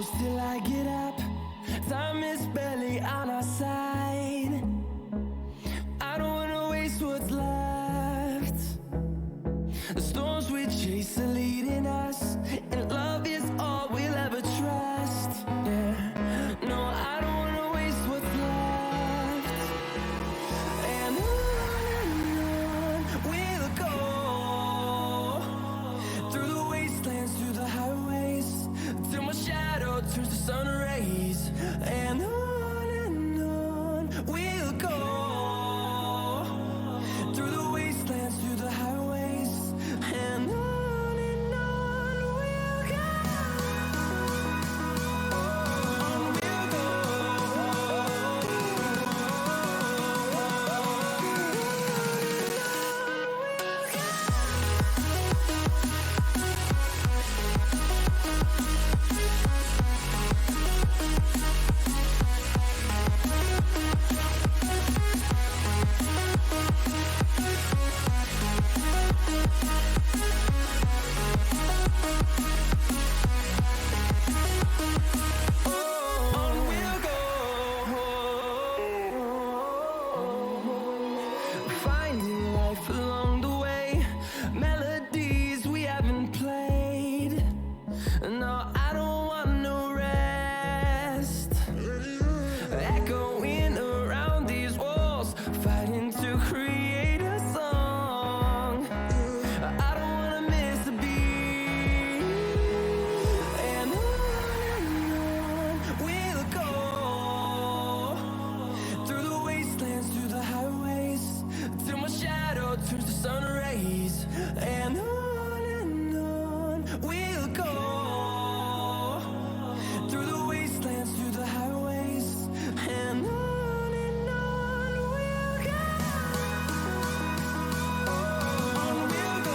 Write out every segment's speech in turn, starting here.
close till I get up. Time is barely on our side. I don't wanna waste what's left. The storms we chase are leading us, and love is all we'll ever trust. Yeah, no, I don't wanna waste what's left. And on we'll go, through the wastelands, through the highways, till my shadow turns to sun rays. And on we'll go, through the wastelands, through the highways, and on we'll go. On we'll go. On we'll go, finding life along the way, melodies we haven't played. No, I don't want no rest. Echoing around these walls, fighting to create a song. I don't wanna miss a beat. And on we'll go, through the wastelands, through the highways, till my shadow turns to sun rays. And on we'll go, through the wastelands, through the highways, and on we'll go. On we'll go.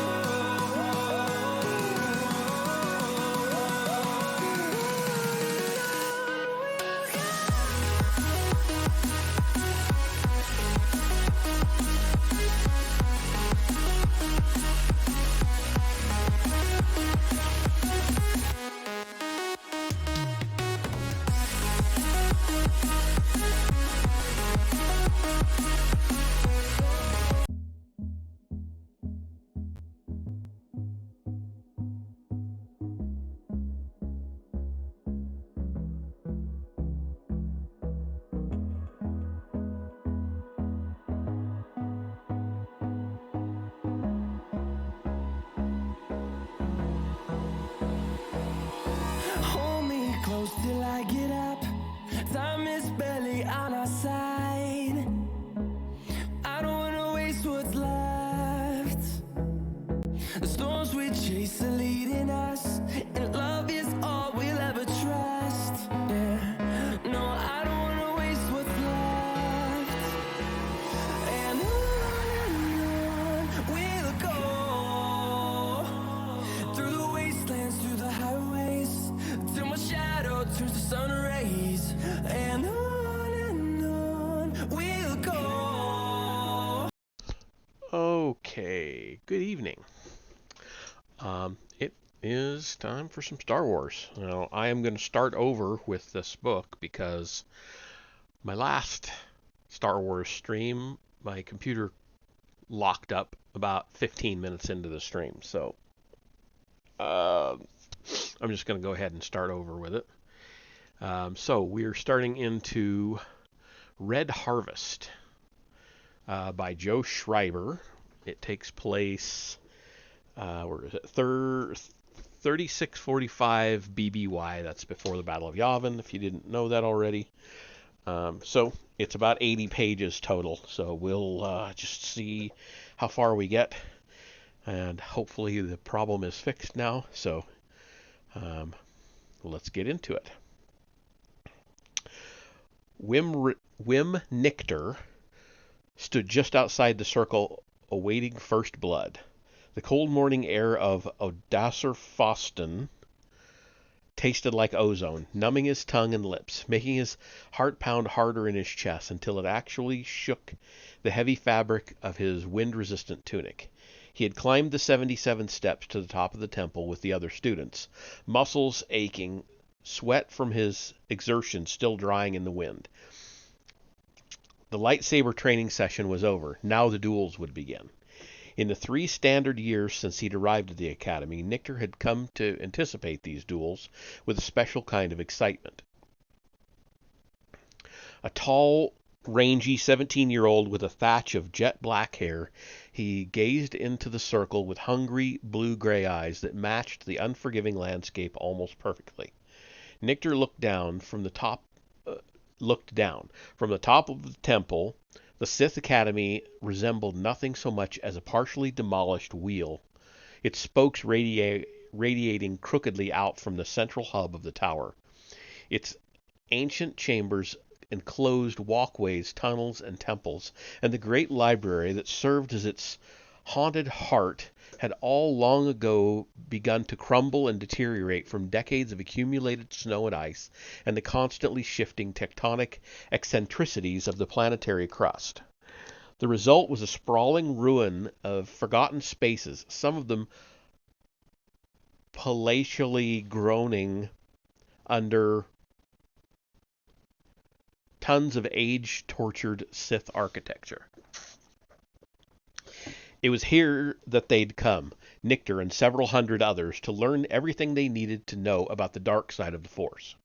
Hold me close till I get up. Time is barely on our side. I don't wanna waste what's left. The storms we chase are leading us, and love is all we'll ever trust. Yeah, no, I don't wanna waste what's left. And on we'll go, through the wastelands, through the highways, till my shadow turns to sun rays. And on we'll go. Okay, good evening. It is time for some Star Wars. Now, I am going to start over with this book because my last Star Wars stream, my computer locked up about 15 minutes into the stream. So I'm just going to go ahead and start over with it. So we're starting into Red Harvest by Joe Schreiber. It takes place, where is it? 3645 BBY. That's before the Battle of Yavin, if you didn't know that already. So it's about 80 pages total. So we'll just see how far we get. And hopefully the problem is fixed now. So let's get into it. Wim Nichter stood just outside the circle, awaiting first blood. The cold morning air of Odasser-Fosten tasted like ozone, numbing his tongue and lips, making his heart pound harder in his chest until it actually shook the heavy fabric of his wind-resistant tunic. He had climbed the 77 steps to the top of the temple with the other students, muscles aching sweat from his exertion still drying in the wind. The lightsaber training session was over. Now the duels would begin. In the 3 standard years since he'd arrived at the academy, Nictor had come to anticipate these duels with a special kind of excitement. A tall, rangy 17-year-old with a thatch of jet black hair, he gazed into the circle with hungry, blue-gray eyes that matched the unforgiving landscape almost perfectly. Nictor looked down from the top of the temple. The Sith Academy resembled nothing so much as a partially demolished wheel, its spokes radiating crookedly out from the central hub of the tower. Its ancient chambers enclosed walkways, tunnels, and temples, and the great library that served as its haunted heart had all long ago begun to crumble and deteriorate from decades of accumulated snow and ice and the constantly shifting tectonic eccentricities of the planetary crust. The result was a sprawling ruin of forgotten spaces, some of them palatially groaning under tons of age-tortured Sith architecture. It was here that they'd come, Nictor and several hundred others, to learn everything they needed to know about the dark side of the Force.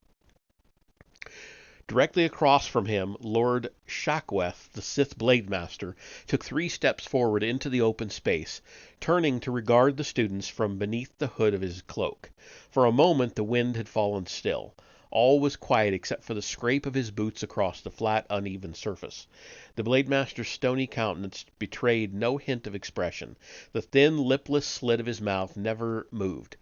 Directly across from him, Lord Shackweth, the Sith Blade Master, took 3 steps forward into the open space, turning to regard the students from beneath the hood of his cloak. For a moment the wind had fallen still. All was quiet except for the scrape of his boots across the flat, uneven surface. The Blade Master's stony countenance betrayed no hint of expression. The thin, lipless slit of his mouth never moved.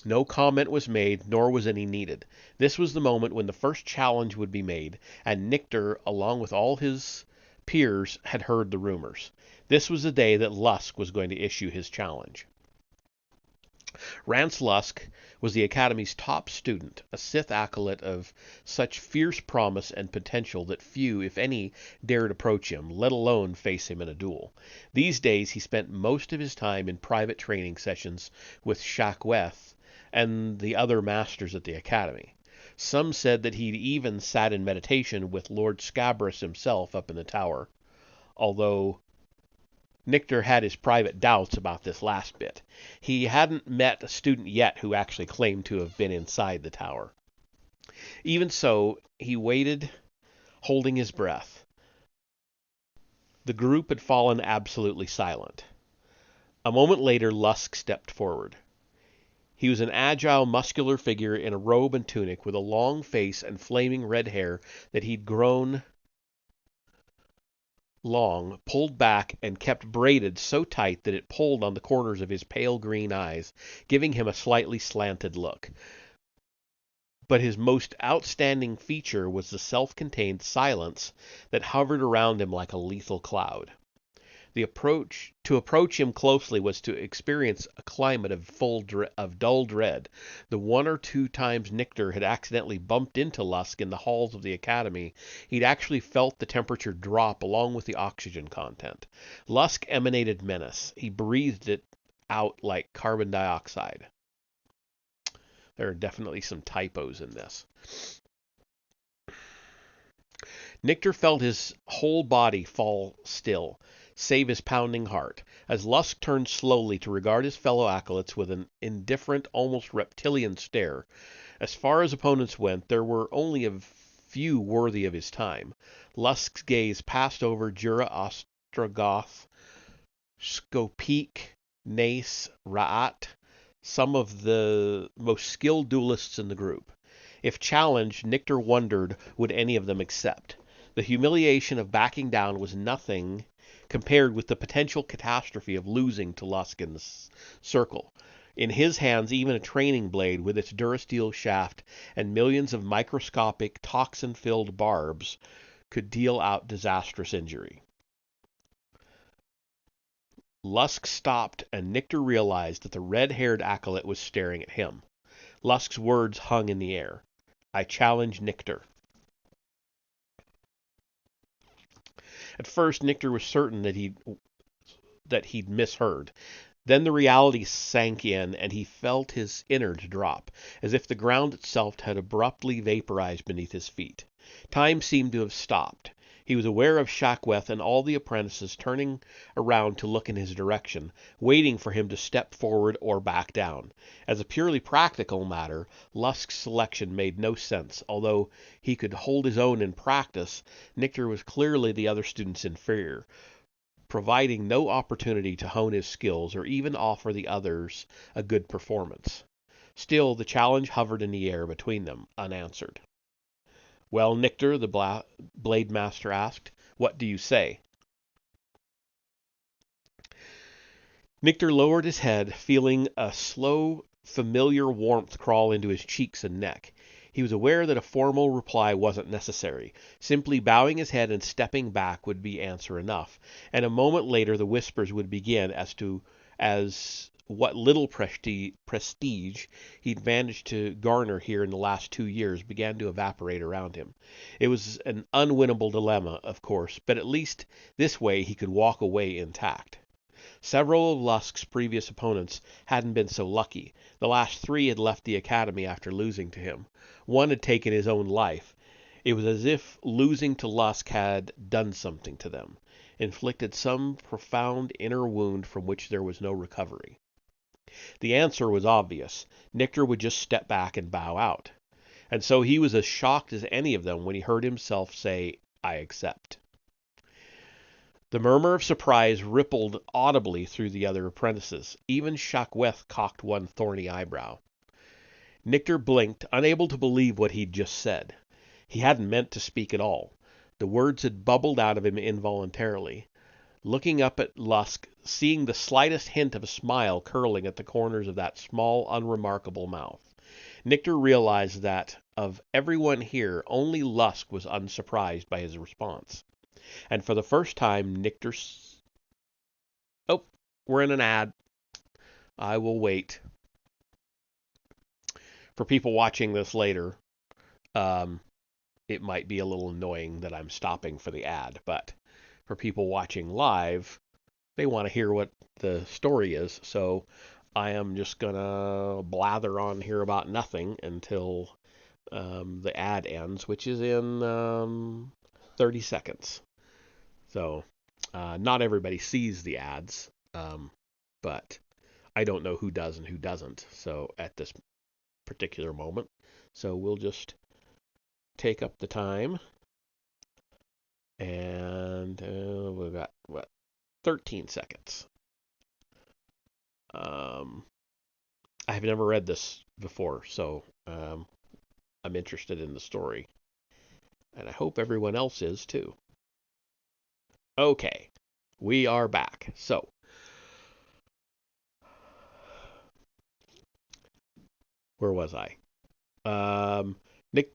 No comment was made, nor was any needed. This was the moment when the first challenge would be made, and Nictor, along with all his peers, had heard the rumors. This was the day that Lusk was going to issue his challenge. Rance Lusk was the Academy's top student, a Sith acolyte of such fierce promise and potential that few, if any, dared approach him, let alone face him in a duel. These days he spent most of his time in private training sessions with Shackweth and the other masters at the Academy. Some said that he'd even sat in meditation with Lord Scabrous himself up in the tower, although Nictor had his private doubts about this last bit. He hadn't met a student yet who actually claimed to have been inside the tower. Even so, he waited, holding his breath. The group had fallen absolutely silent. A moment later, Lusk stepped forward. He was an agile, muscular figure in a robe and tunic with a long face and flaming red hair that he'd grown long, pulled back, and kept braided so tight that it pulled on the corners of his pale green eyes, giving him a slightly slanted look. But his most outstanding feature was the self-contained silence that hovered around him like a lethal cloud. To approach him closely was to experience a climate of dull dread. The 1 or 2 times Nictor had accidentally bumped into Lusk in the halls of the Academy, he'd actually felt the temperature drop along with the oxygen content. Lusk emanated menace. He breathed it out like carbon dioxide. There are definitely some typos in this. Nictor felt his whole body fall still, save his pounding heart, as Lusk turned slowly to regard his fellow acolytes with an indifferent, almost reptilian stare. As far as opponents went, there were only a few worthy of his time. Lusk's gaze passed over Jura Ostrogoth, Skopik, Nace, Ra'at, some of the most skilled duelists in the group. If challenged, Nictor wondered would any of them accept. The humiliation of backing down was nothing compared with the potential catastrophe of losing to Lusk in the circle. In his hands, even a training blade with its durasteel shaft and millions of microscopic, toxin-filled barbs could deal out disastrous injury. Lusk stopped, and Nictor realized that the red-haired acolyte was staring at him. Lusk's words hung in the air. "I challenge Nictor." At first, Nictor was certain that he'd misheard. Then the reality sank in, and he felt his innards drop, as if the ground itself had abruptly vaporized beneath his feet. Time seemed to have stopped. He was aware of Shackweth and all the apprentices turning around to look in his direction, waiting for him to step forward or back down. As a purely practical matter, Lusk's selection made no sense. Although he could hold his own in practice, Nictor was clearly the other student's inferior, providing no opportunity to hone his skills or even offer the others a good performance. Still, the challenge hovered in the air between them, unanswered. "Well, Nictor," the Blade Master asked, "what do you say?" Nictor lowered his head, feeling a slow, familiar warmth crawl into his cheeks and neck. He was aware that a formal reply wasn't necessary. Simply bowing his head and stepping back would be answer enough, and a moment later the whispers would begin as what little prestige he'd managed to garner here in the last 2 years began to evaporate around him. It was an unwinnable dilemma, of course, but at least this way he could walk away intact. Several of Lusk's previous opponents hadn't been so lucky. The last 3 had left the academy after losing to him. One had taken his own life. It was as if losing to Lusk had done something to them, inflicted some profound inner wound from which there was no recovery. The answer was obvious. Nictor would just step back and bow out. And so he was as shocked as any of them when he heard himself say, "I accept." The murmur of surprise rippled audibly through the other apprentices. Even Shackweth cocked one thorny eyebrow. Nictor blinked, unable to believe what he'd just said. He hadn't meant to speak at all. The words had bubbled out of him involuntarily. Looking up at Lusk, seeing the slightest hint of a smile curling at the corners of that small, unremarkable mouth, Nictor realized that, of everyone here, only Lusk was unsurprised by his response. And for the first time, Oh, we're in an ad. I will wait. For people watching this later, it might be a little annoying that I'm stopping for the ad, but for people watching live, they want to hear what the story is, so I am just going to blather on here about nothing until the ad ends, which is in 30 seconds. So, not everybody sees the ads, but I don't know who does and who doesn't, so at this particular moment. So we'll just take up the time, and we've got, 13 seconds. I have never read this before, so I'm interested in the story, and I hope everyone else is too. Okay, we are back. So, where was I? Nick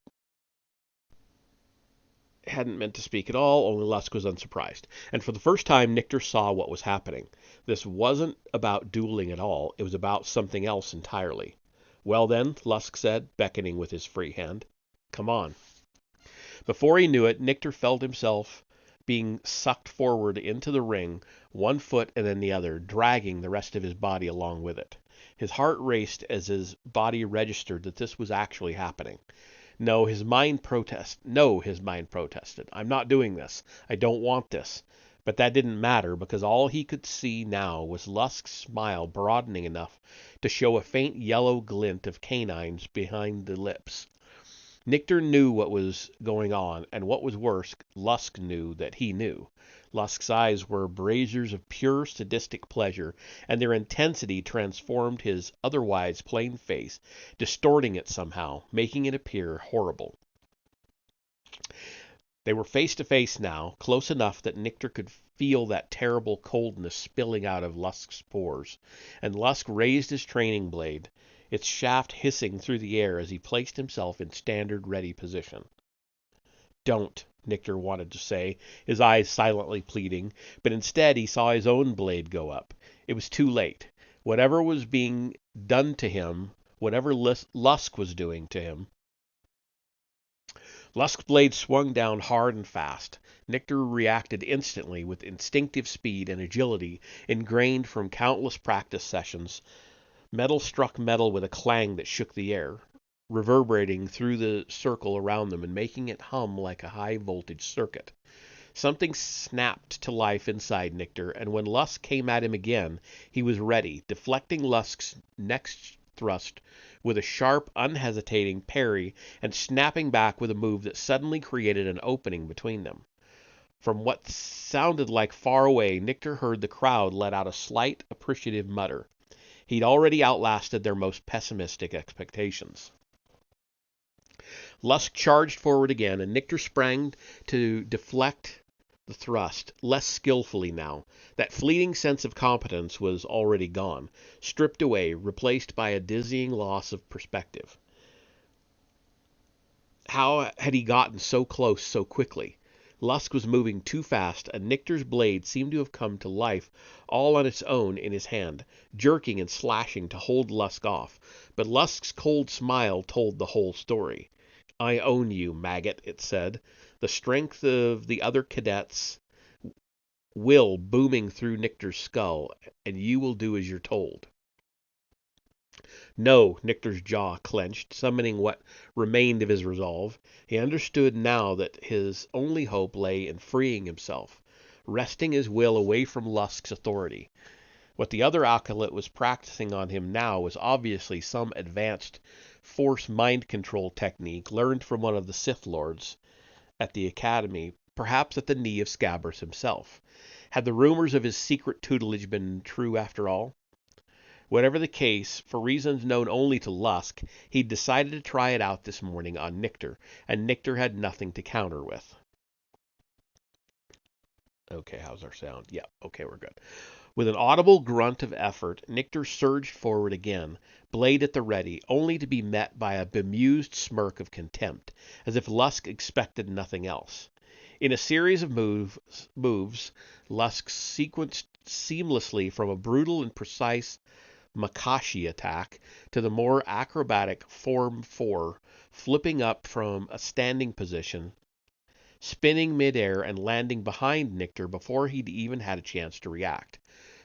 hadn't meant to speak at all, only Lusk was unsurprised. And for the first time, Nictor saw what was happening. This wasn't about dueling at all, it was about something else entirely. "Well then," Lusk said, beckoning with his free hand. "Come on." Before he knew it, Nictor felt himself being sucked forward into the ring, one foot and then the other, dragging the rest of his body along with it. His heart raced as his body registered that this was actually happening. No, his mind protested. "I'm not doing this. I don't want this." But that didn't matter, because all he could see now was Lusk's smile broadening enough to show a faint yellow glint of canines behind the lips. Nictor knew what was going on, and what was worse, Lusk knew that he knew. Lusk's eyes were braziers of pure sadistic pleasure, and their intensity transformed his otherwise plain face, distorting it somehow, making it appear horrible. They were face to face now, close enough that Nictor could feel that terrible coldness spilling out of Lusk's pores, and Lusk raised his training blade, its shaft hissing through the air as he placed himself in standard ready position. "Don't," Nictor wanted to say, his eyes silently pleading, but instead he saw his own blade go up. It was too late. Whatever was being done to him, whatever Lusk was doing to him, Lusk's blade swung down hard and fast. Nictor reacted instantly with instinctive speed and agility ingrained from countless practice sessions. Metal struck metal with a clang that shook the air, reverberating through the circle around them and making it hum like a high-voltage circuit. Something snapped to life inside Nictor, and when Lusk came at him again, he was ready, deflecting Lusk's next thrust with a sharp, unhesitating parry and snapping back with a move that suddenly created an opening between them. From what sounded like far away, Nictor heard the crowd let out a slight, appreciative mutter. He'd already outlasted their most pessimistic expectations. Lusk charged forward again, and Nictor sprang to deflect the thrust, less skillfully now. That fleeting sense of competence was already gone, stripped away, replaced by a dizzying loss of perspective. How had he gotten so close so quickly? Lusk was moving too fast, and Nictor's blade seemed to have come to life all on its own in his hand, jerking and slashing to hold Lusk off. But Lusk's cold smile told the whole story. "I own you, maggot," it said, the strength of the other cadets' will booming through Nictor's skull, "and you will do as you're told." No, Nictor's jaw clenched, summoning what remained of his resolve. He understood now that his only hope lay in freeing himself, wresting his will away from Lusk's authority. What the other acolyte was practicing on him now was obviously some advanced force mind control technique learned from one of the Sith Lords at the Academy, perhaps at the knee of Scabrous himself. Had the rumors of his secret tutelage been true after all? Whatever the case, for reasons known only to Lusk, he'd decided to try it out this morning on Nictor, and Nictor had nothing to counter with. Okay, how's our sound? Yeah, okay, we're good. With an audible grunt of effort, Nictor surged forward again, blade at the ready, only to be met by a bemused smirk of contempt, as if Lusk expected nothing else. In a series of moves, Lusk sequenced seamlessly from a brutal and precise Makashi attack to the more acrobatic Form 4, flipping up from a standing position, spinning midair and landing behind Nictor before he'd even had a chance to react.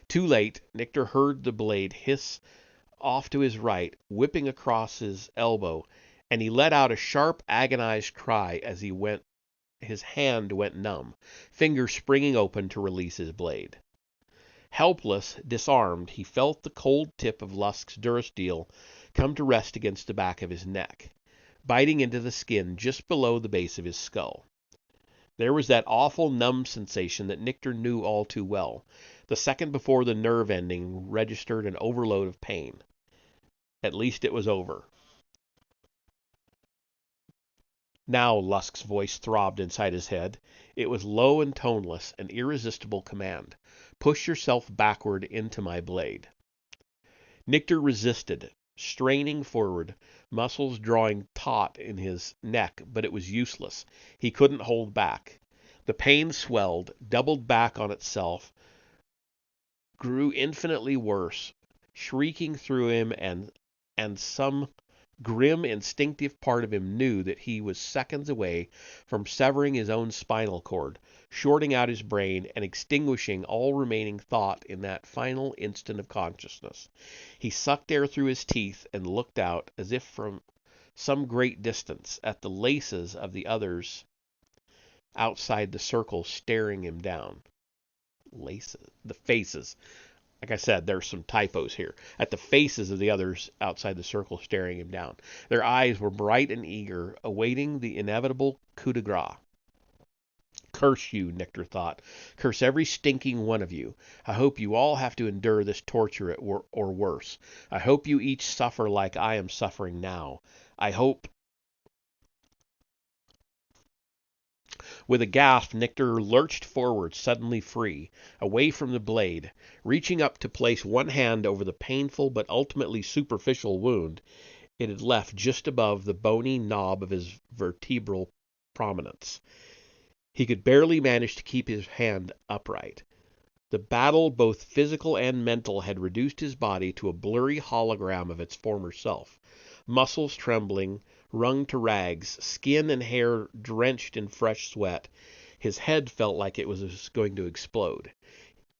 Too late, Nictor heard the blade hiss off to his right, whipping across his elbow, and he let out a sharp, agonized cry as his hand went numb, fingers springing open to release his blade. Helpless, disarmed, he felt the cold tip of Lusk's durasteel come to rest against the back of his neck, biting into the skin just below the base of his skull. There was that awful numb sensation that Nictor knew all too well, the second before the nerve ending registered an overload of pain. At least it was over. Now Lusk's voice throbbed inside his head. It was low and toneless, an irresistible command. "Push yourself backward into my blade." Nictor resisted, straining forward, muscles drawing taut in his neck, but it was useless. He couldn't hold back. The pain swelled, doubled back on itself, grew infinitely worse, shrieking through him, and some grim, instinctive part of him knew that he was seconds away from severing his own spinal cord, shorting out his brain, and extinguishing all remaining thought in that final instant of consciousness. He sucked air through his teeth and looked out, as if from some great distance, at the laces of the others outside the circle staring him down. Laces? The faces. Like I said, there's some typos here. At the faces of the others outside the circle staring him down. Their eyes were bright and eager, awaiting the inevitable coup de grace. Curse you, Nictor thought. Curse every stinking one of you. I hope you all have to endure this torture or worse. I hope you each suffer like I am suffering now. I hope... With a gasp, Nictor lurched forward, suddenly free, away from the blade, reaching up to place one hand over the painful but ultimately superficial wound it had left just above the bony knob of his vertebral prominence. He could barely manage to keep his hand upright. The battle, both physical and mental, had reduced his body to a blurry hologram of its former self. muscles trembling, wrung to rags, skin and hair drenched in fresh sweat. His head felt like it was going to explode.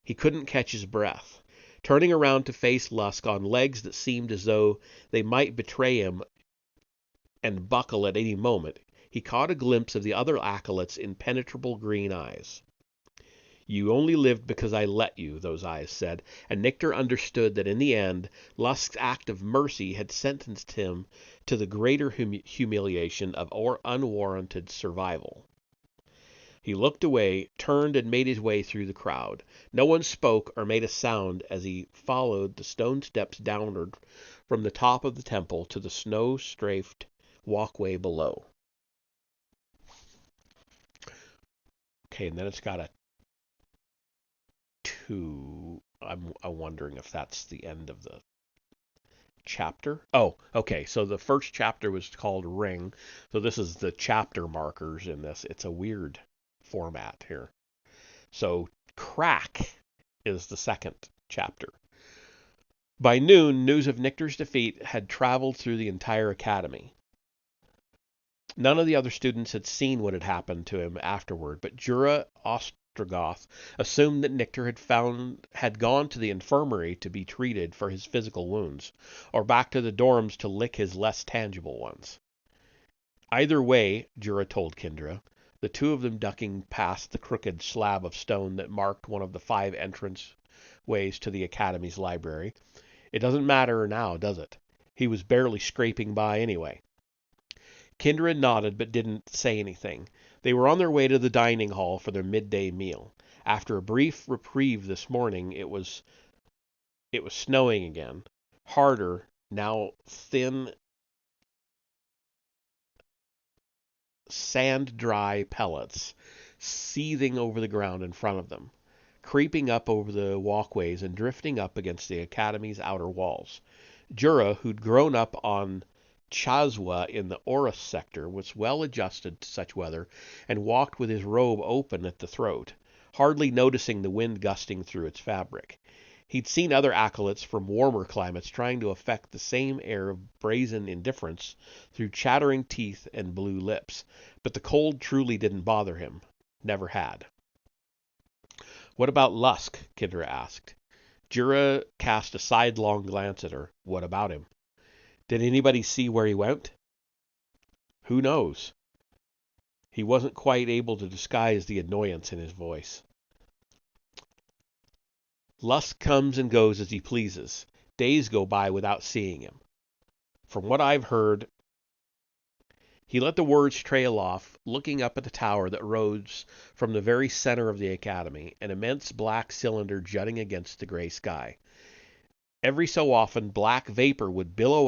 He couldn't catch his breath. Turning around to face Lusk on legs that seemed as though they might betray him and buckle at any moment, he caught a glimpse of the other acolyte's impenetrable green eyes. "You only lived because I let you," those eyes said, and Nictor understood that in the end, Lusk's act of mercy had sentenced him to the greater humiliation of unwarranted survival. He looked away, turned, and made his way through the crowd. No one spoke or made a sound as he followed the stone steps downward from the top of the temple to the snow-strafed walkway below. Okay, and then it's got a 2. I'm wondering if that's the end of the chapter. Oh, okay. So the first chapter was called Ring. So this is the chapter markers in this. It's a weird format here. So Crack is the second chapter. By noon, news of Nictor's defeat had traveled through the entire academy. None of the other students had seen what had happened to him afterward, but Jura Ostrogoth assumed that Nictor had gone to the infirmary to be treated for his physical wounds, or back to the dorms to lick his less tangible ones. Either way, Jura told Kindra, the two of them ducking past the crooked slab of stone that marked one of the 5 entrance ways to the academy's library, it doesn't matter now, does it? He was barely scraping by anyway. Kindred nodded but didn't say anything. They were on their way to the dining hall for their midday meal. After a brief reprieve this morning, it was snowing again. Harder, now thin, sand-dry pellets seething over the ground in front of them, creeping up over the walkways and drifting up against the academy's outer walls. Jura, who'd grown up on Chazwa in the Oris sector, was well adjusted to such weather and walked with his robe open at the throat, hardly noticing the wind gusting through its fabric. He'd seen other acolytes from warmer climates trying to affect the same air of brazen indifference through chattering teeth and blue lips, but the cold truly didn't bother him. Never had. "What about Lusk?" Kindra asked. Jura cast a sidelong glance at her. "What about him?" "Did anybody see where he went?" "Who knows?" He wasn't quite able to disguise the annoyance in his voice. "Lusk comes and goes as he pleases. Days go by without seeing him. From what I've heard..." He let the words trail off, looking up at the tower that rose from the very center of the academy, an immense black cylinder jutting against the gray sky. Every so often, black vapor would billow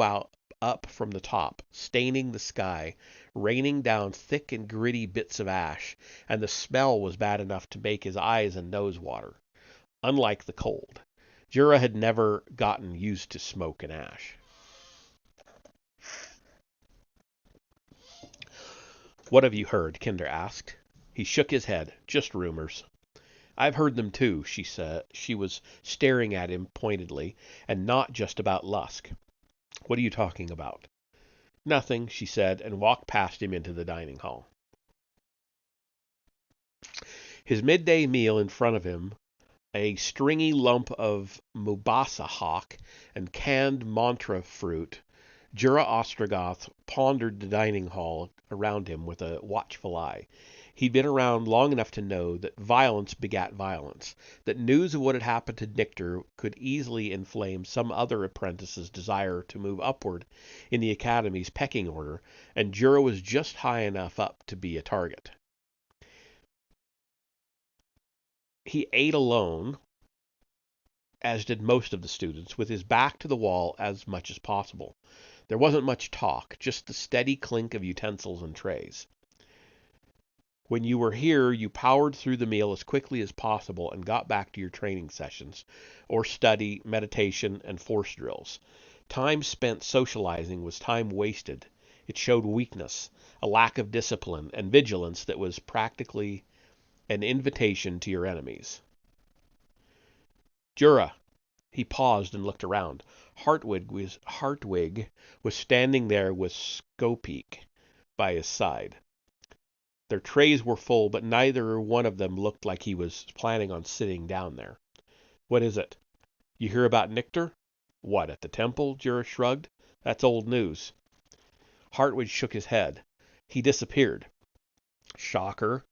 up from the top, staining the sky, raining down thick and gritty bits of ash, and the smell was bad enough to make his eyes and nose water. Unlike the cold, Jura had never gotten used to smoke and ash. "What have you heard?" Kinder asked. He shook his head. "Just rumors." "I've heard them too," she said. She was staring at him pointedly, and not just about Lusk. "What are you talking about?" "Nothing," she said, and walked past him into the dining hall. His midday meal in front of him, a stringy lump of mubasa hawk and canned mantra fruit, Jura Ostrogoth pondered the dining hall around him with a watchful eye. He'd been around long enough to know that violence begat violence, that news of what had happened to Nictor could easily inflame some other apprentice's desire to move upward in the academy's pecking order, and Jura was just high enough up to be a target. He ate alone, as did most of the students, with his back to the wall as much as possible. There wasn't much talk, just the steady clink of utensils and trays. When you were here, you powered through the meal as quickly as possible and got back to your training sessions, or study, meditation, and force drills. Time spent socializing was time wasted. It showed weakness, a lack of discipline, and vigilance that was practically an invitation to your enemies. "Jura," He paused and looked around. Hartwig was standing there with Skopeek by his side. Their trays were full, but neither one of them looked like he was planning on sitting down there. "What is it? You hear about Nichter?" "What, at the temple?" Jura shrugged. "That's old news." Hartwig shook his head. "He disappeared." "Shocker."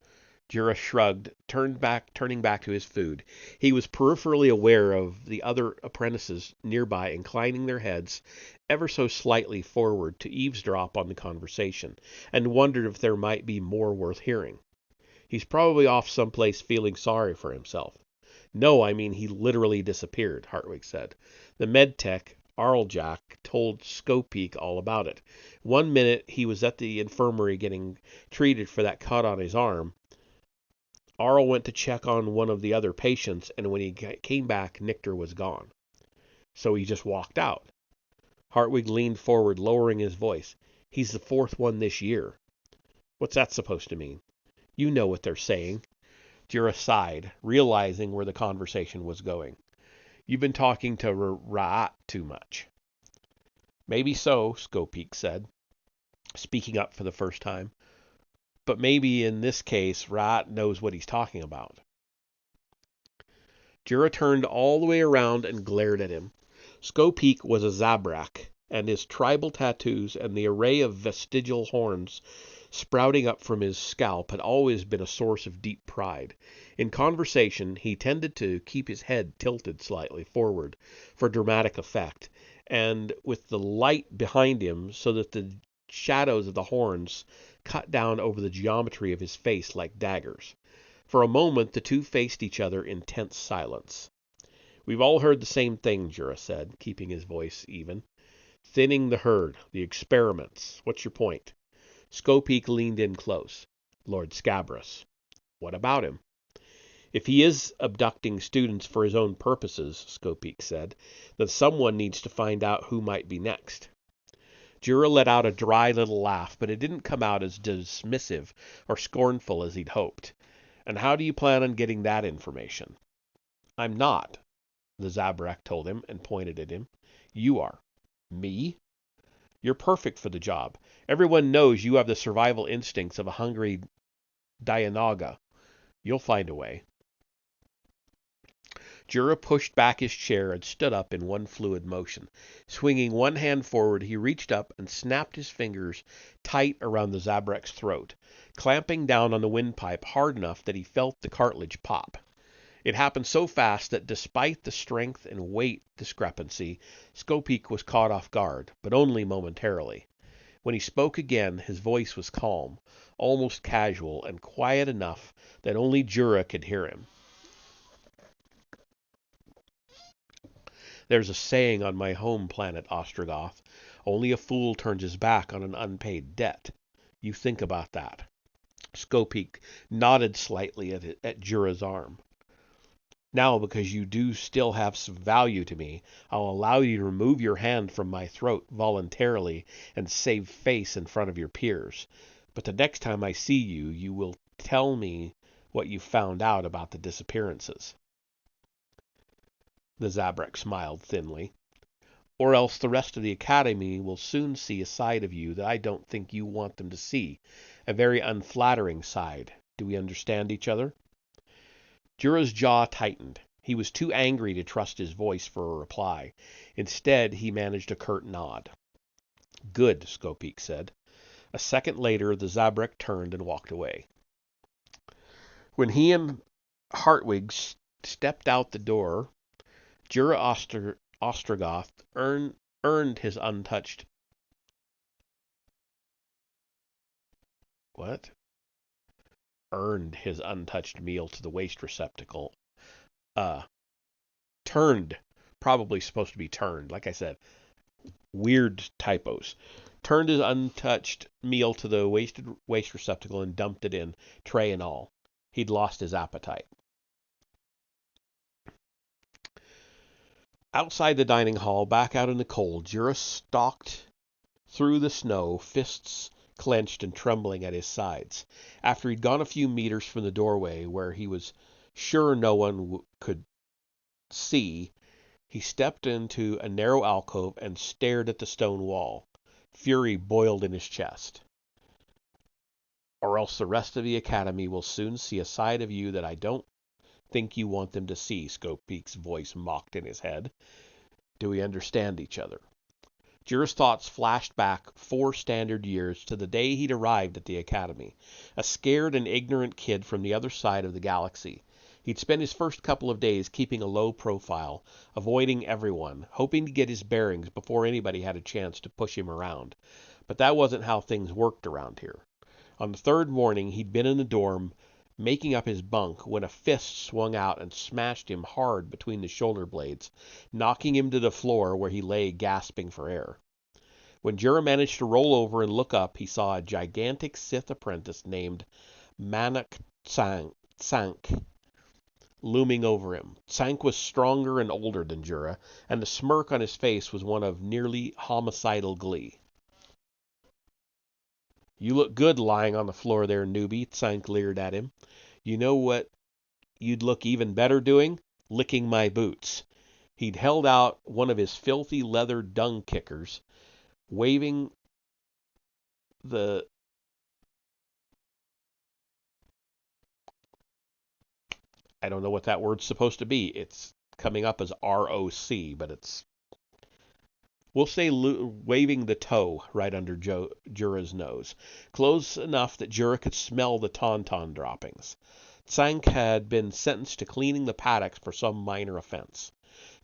Jura shrugged, turning back to his food. He was peripherally aware of the other apprentices nearby inclining their heads ever so slightly forward to eavesdrop on the conversation, and wondered if there might be more worth hearing. "He's probably off someplace feeling sorry for himself." "No, I mean he literally disappeared," Hartwig said. "The medtech, Arljak, told Skopeek all about it. One minute he was at the infirmary getting treated for that cut on his arm. Arl went to check on one of the other patients, and when he came back, Nichter was gone." "So he just walked out?" Hartwig leaned forward, lowering his voice. "He's the fourth one this year." "What's that supposed to mean?" "You know what they're saying." Jura sighed, realizing where the conversation was going. "You've been talking to Ra'at too much." "Maybe so," Skopeek said, speaking up for the first time. "But maybe in this case, Ra'at knows what he's talking about." Jura turned all the way around and glared at him. Skopeek was a Zabrak, and his tribal tattoos and the array of vestigial horns sprouting up from his scalp had always been a source of deep pride. In conversation, he tended to keep his head tilted slightly forward for dramatic effect, and with the light behind him so that the shadows of the horns cut down over the geometry of his face like daggers. For a moment the two faced each other in tense silence. "We've all heard the same thing," Jura said, keeping his voice even. "Thinning the herd, the experiments. What's your point?" Skopeek leaned in close. "Lord Scabras." "What about him?" "If he is abducting students for his own purposes," Skopeek said, "then someone needs to find out who might be next." Jura let out a dry little laugh, but it didn't come out as dismissive or scornful as he'd hoped. "And how do you plan on getting that information?" "I'm not," the Zabrak told him and pointed at him. "You are." "Me?" "You're perfect for the job. Everyone knows you have the survival instincts of a hungry Dianaga. You'll find a way." Jura pushed back his chair and stood up in one fluid motion. Swinging one hand forward, he reached up and snapped his fingers tight around the Zabrak's throat, clamping down on the windpipe hard enough that he felt the cartilage pop. It happened so fast that despite the strength and weight discrepancy, Skopeek was caught off guard, but only momentarily. When he spoke again, his voice was calm, almost casual, and quiet enough that only Jura could hear him. "There's a saying on my home planet, Ostrogoth. Only a fool turns his back on an unpaid debt. You think about that." Skopeek nodded slightly at Jura's arm. "Now, because you do still have some value to me, I'll allow you to remove your hand from my throat voluntarily and save face in front of your peers. But the next time I see you, you will tell me what you found out about the disappearances." The Zabrak smiled thinly. "Or else the rest of the Academy will soon see a side of you that I don't think you want them to see. A very unflattering side. Do we understand each other?" Jura's jaw tightened. He was too angry to trust his voice for a reply. Instead, he managed a curt nod. "Good," Skopeek said. A second later, the Zabrak turned and walked away. When he and Hartwig stepped out the door, Jura Ostrogoth earned his untouched... What? Earned his untouched meal to the waste receptacle. Turned. Probably supposed to be turned. Like I said, weird typos. Turned his untouched meal to the waste receptacle and dumped it in, tray and all. He'd lost his appetite. Outside the dining hall, back out in the cold, Jura stalked through the snow, fists clenched and trembling at his sides. After he'd gone a few meters from the doorway, where he was sure no one could see, He stepped into a narrow alcove and stared at the stone wall. Fury boiled in his chest. Or else the rest of the academy will soon see a side of you that I don't think you want them to see, Skopeek's voice mocked in his head. Do we understand each other? Jura's thoughts flashed back 4 standard years to the day he'd arrived at the academy, a scared and ignorant kid from the other side of the galaxy. He'd spent his first couple of days keeping a low profile, avoiding everyone, hoping to get his bearings before anybody had a chance to push him around. But that wasn't how things worked around here. On the 3rd morning, he'd been in the dorm, making up his bunk, when a fist swung out and smashed him hard between the shoulder blades, knocking him to the floor where he lay gasping for air. When Jura managed to roll over and look up, he saw a gigantic Sith apprentice named Manak Tsank looming over him. Tsank was stronger and older than Jura, and the smirk on his face was one of nearly homicidal glee. You look good lying on the floor there, newbie, Tsank leered at him. You know what you'd look even better doing? Licking my boots. He'd held out one of his filthy leather dung kickers, waving the I don't know what that word's supposed to be. It's coming up as ROC, but we'll say waving the toe right under Jura's nose, close enough that Jura could smell the tauntaun droppings. Tsank had been sentenced to cleaning the paddocks for some minor offense.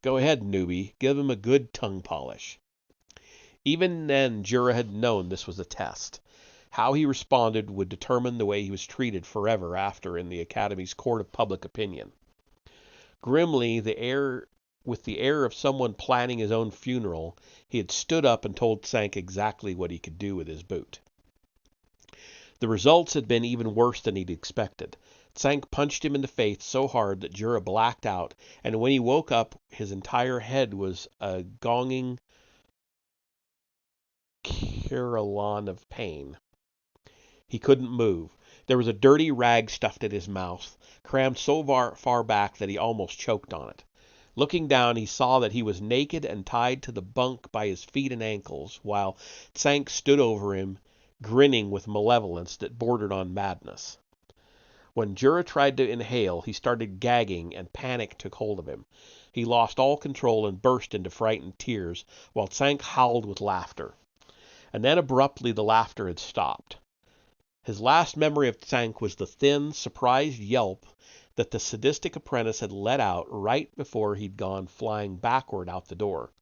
Go ahead, newbie, give him a good tongue polish. Even then, Jura had known this was a test. How he responded would determine the way he was treated forever after in the Academy's court of public opinion. Grimly, with the air of someone planning his own funeral, he had stood up and told Tsank exactly what he could do with his boot. The results had been even worse than he'd expected. Tsank punched him in the face so hard that Jura blacked out, and when he woke up, his entire head was a gonging carillon of pain. He couldn't move. There was a dirty rag stuffed in his mouth, crammed so far back that he almost choked on it. Looking down, he saw that he was naked and tied to the bunk by his feet and ankles, while Tsank stood over him, grinning with malevolence that bordered on madness. When Jura tried to inhale, he started gagging, and panic took hold of him. He lost all control and burst into frightened tears, while Tsank howled with laughter. And then abruptly the laughter had stopped. His last memory of Tsank was the thin, surprised yelp that the sadistic apprentice had let out right before he'd gone flying backward out the door.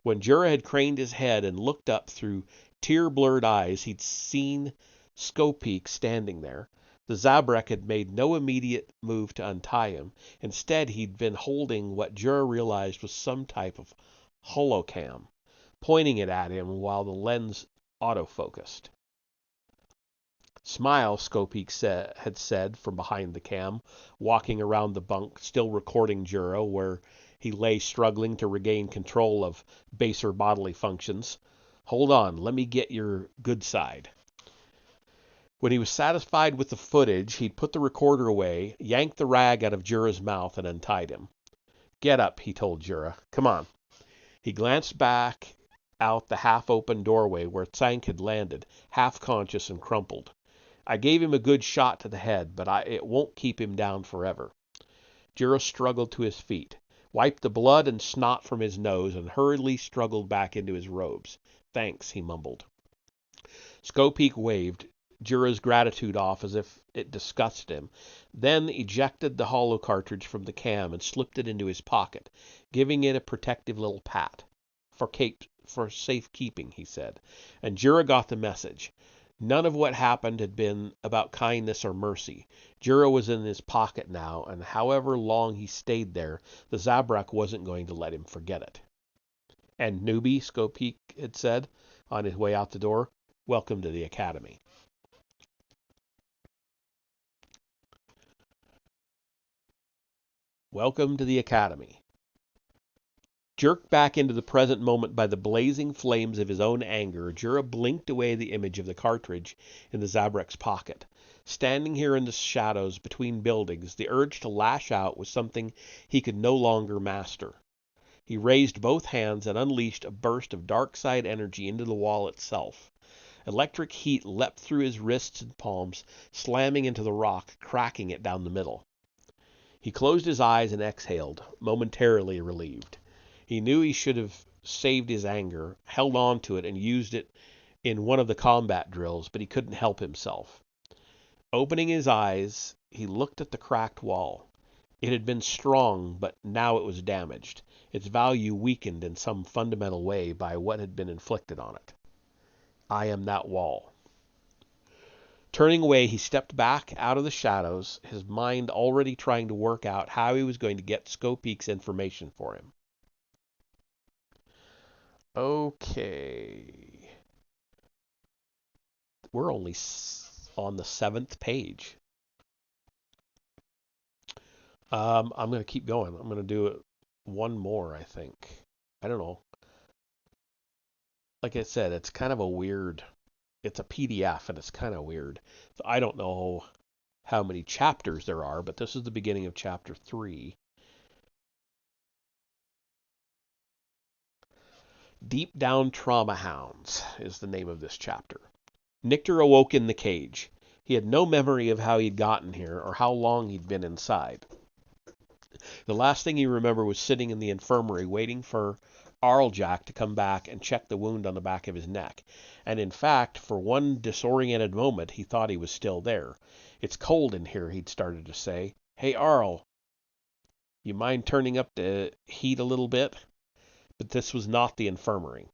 When Jura had craned his head and looked up through tear-blurred eyes, he'd seen Skopeek standing there. The Zabrak had made no immediate move to untie him. Instead, he'd been holding what Jura realized was some type of holocam, pointing it at him while the lens autofocused. Smile, Skopeek had said from behind the cam, walking around the bunk, still recording Jura, where he lay struggling to regain control of baser bodily functions. Hold on, let me get your good side. When he was satisfied with the footage, he'd put the recorder away, yanked the rag out of Jura's mouth, and untied him. Get up, he told Jura. Come on. He glanced back out the half-open doorway where Tsank had landed, half-conscious and crumpled. I gave him a good shot to the head, but it won't keep him down forever. Jura struggled to his feet, wiped the blood and snot from his nose, and hurriedly struggled back into his robes. Thanks, he mumbled. Skopeek waved Jura's gratitude off as if it disgusted him, then ejected the holo cartridge from the cam and slipped it into his pocket, giving it a protective little pat. For safekeeping, he said, and Jura got the message. None of what happened had been about kindness or mercy. Jura was in his pocket now, and however long he stayed there, the Zabrak wasn't going to let him forget it. And newbie, Skopeek had said, on his way out the door, welcome to the Academy. Welcome to the Academy. Jerked back into the present moment by the blazing flames of his own anger, Jura blinked away the image of the cartridge in the Zabrak's pocket. Standing here in the shadows between buildings, the urge to lash out was something he could no longer master. He raised both hands and unleashed a burst of dark side energy into the wall itself. Electric heat leapt through his wrists and palms, slamming into the rock, cracking it down the middle. He closed his eyes and exhaled, momentarily relieved. He knew he should have saved his anger, held on to it, and used it in one of the combat drills, but he couldn't help himself. Opening his eyes, he looked at the cracked wall. It had been strong, but now it was damaged, its value weakened in some fundamental way by what had been inflicted on it. I am that wall. Turning away, he stepped back out of the shadows, his mind already trying to work out how he was going to get Skopeek's information for him. Okay. We're only on the 7th page. I'm going to keep going. I'm going to do it one more, I think. I don't know. Like I said, it's kind of a weird... It's a PDF, and it's kind of weird. So I don't know how many chapters there are, but this is the beginning of chapter 3. Deep Down Trauma Hounds is the name of this chapter. Nictor awoke in the cage. He had no memory of how he'd gotten here or how long he'd been inside. The last thing he remembered was sitting in the infirmary waiting for Arljack to come back and check the wound on the back of his neck. And in fact, for one disoriented moment, he thought he was still there. It's cold in here, he'd started to say. Hey, Arl, you mind turning up the heat a little bit? But this was not the infirmary.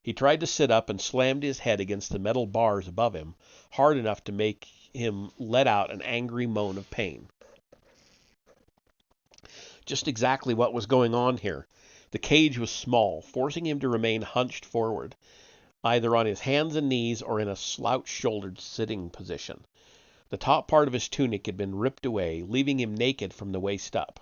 He tried to sit up and slammed his head against the metal bars above him, hard enough to make him let out an angry moan of pain. Just exactly what was going on here. The cage was small, forcing him to remain hunched forward, either on his hands and knees or in a slouch-shouldered sitting position. The top part of his tunic had been ripped away, leaving him naked from the waist up.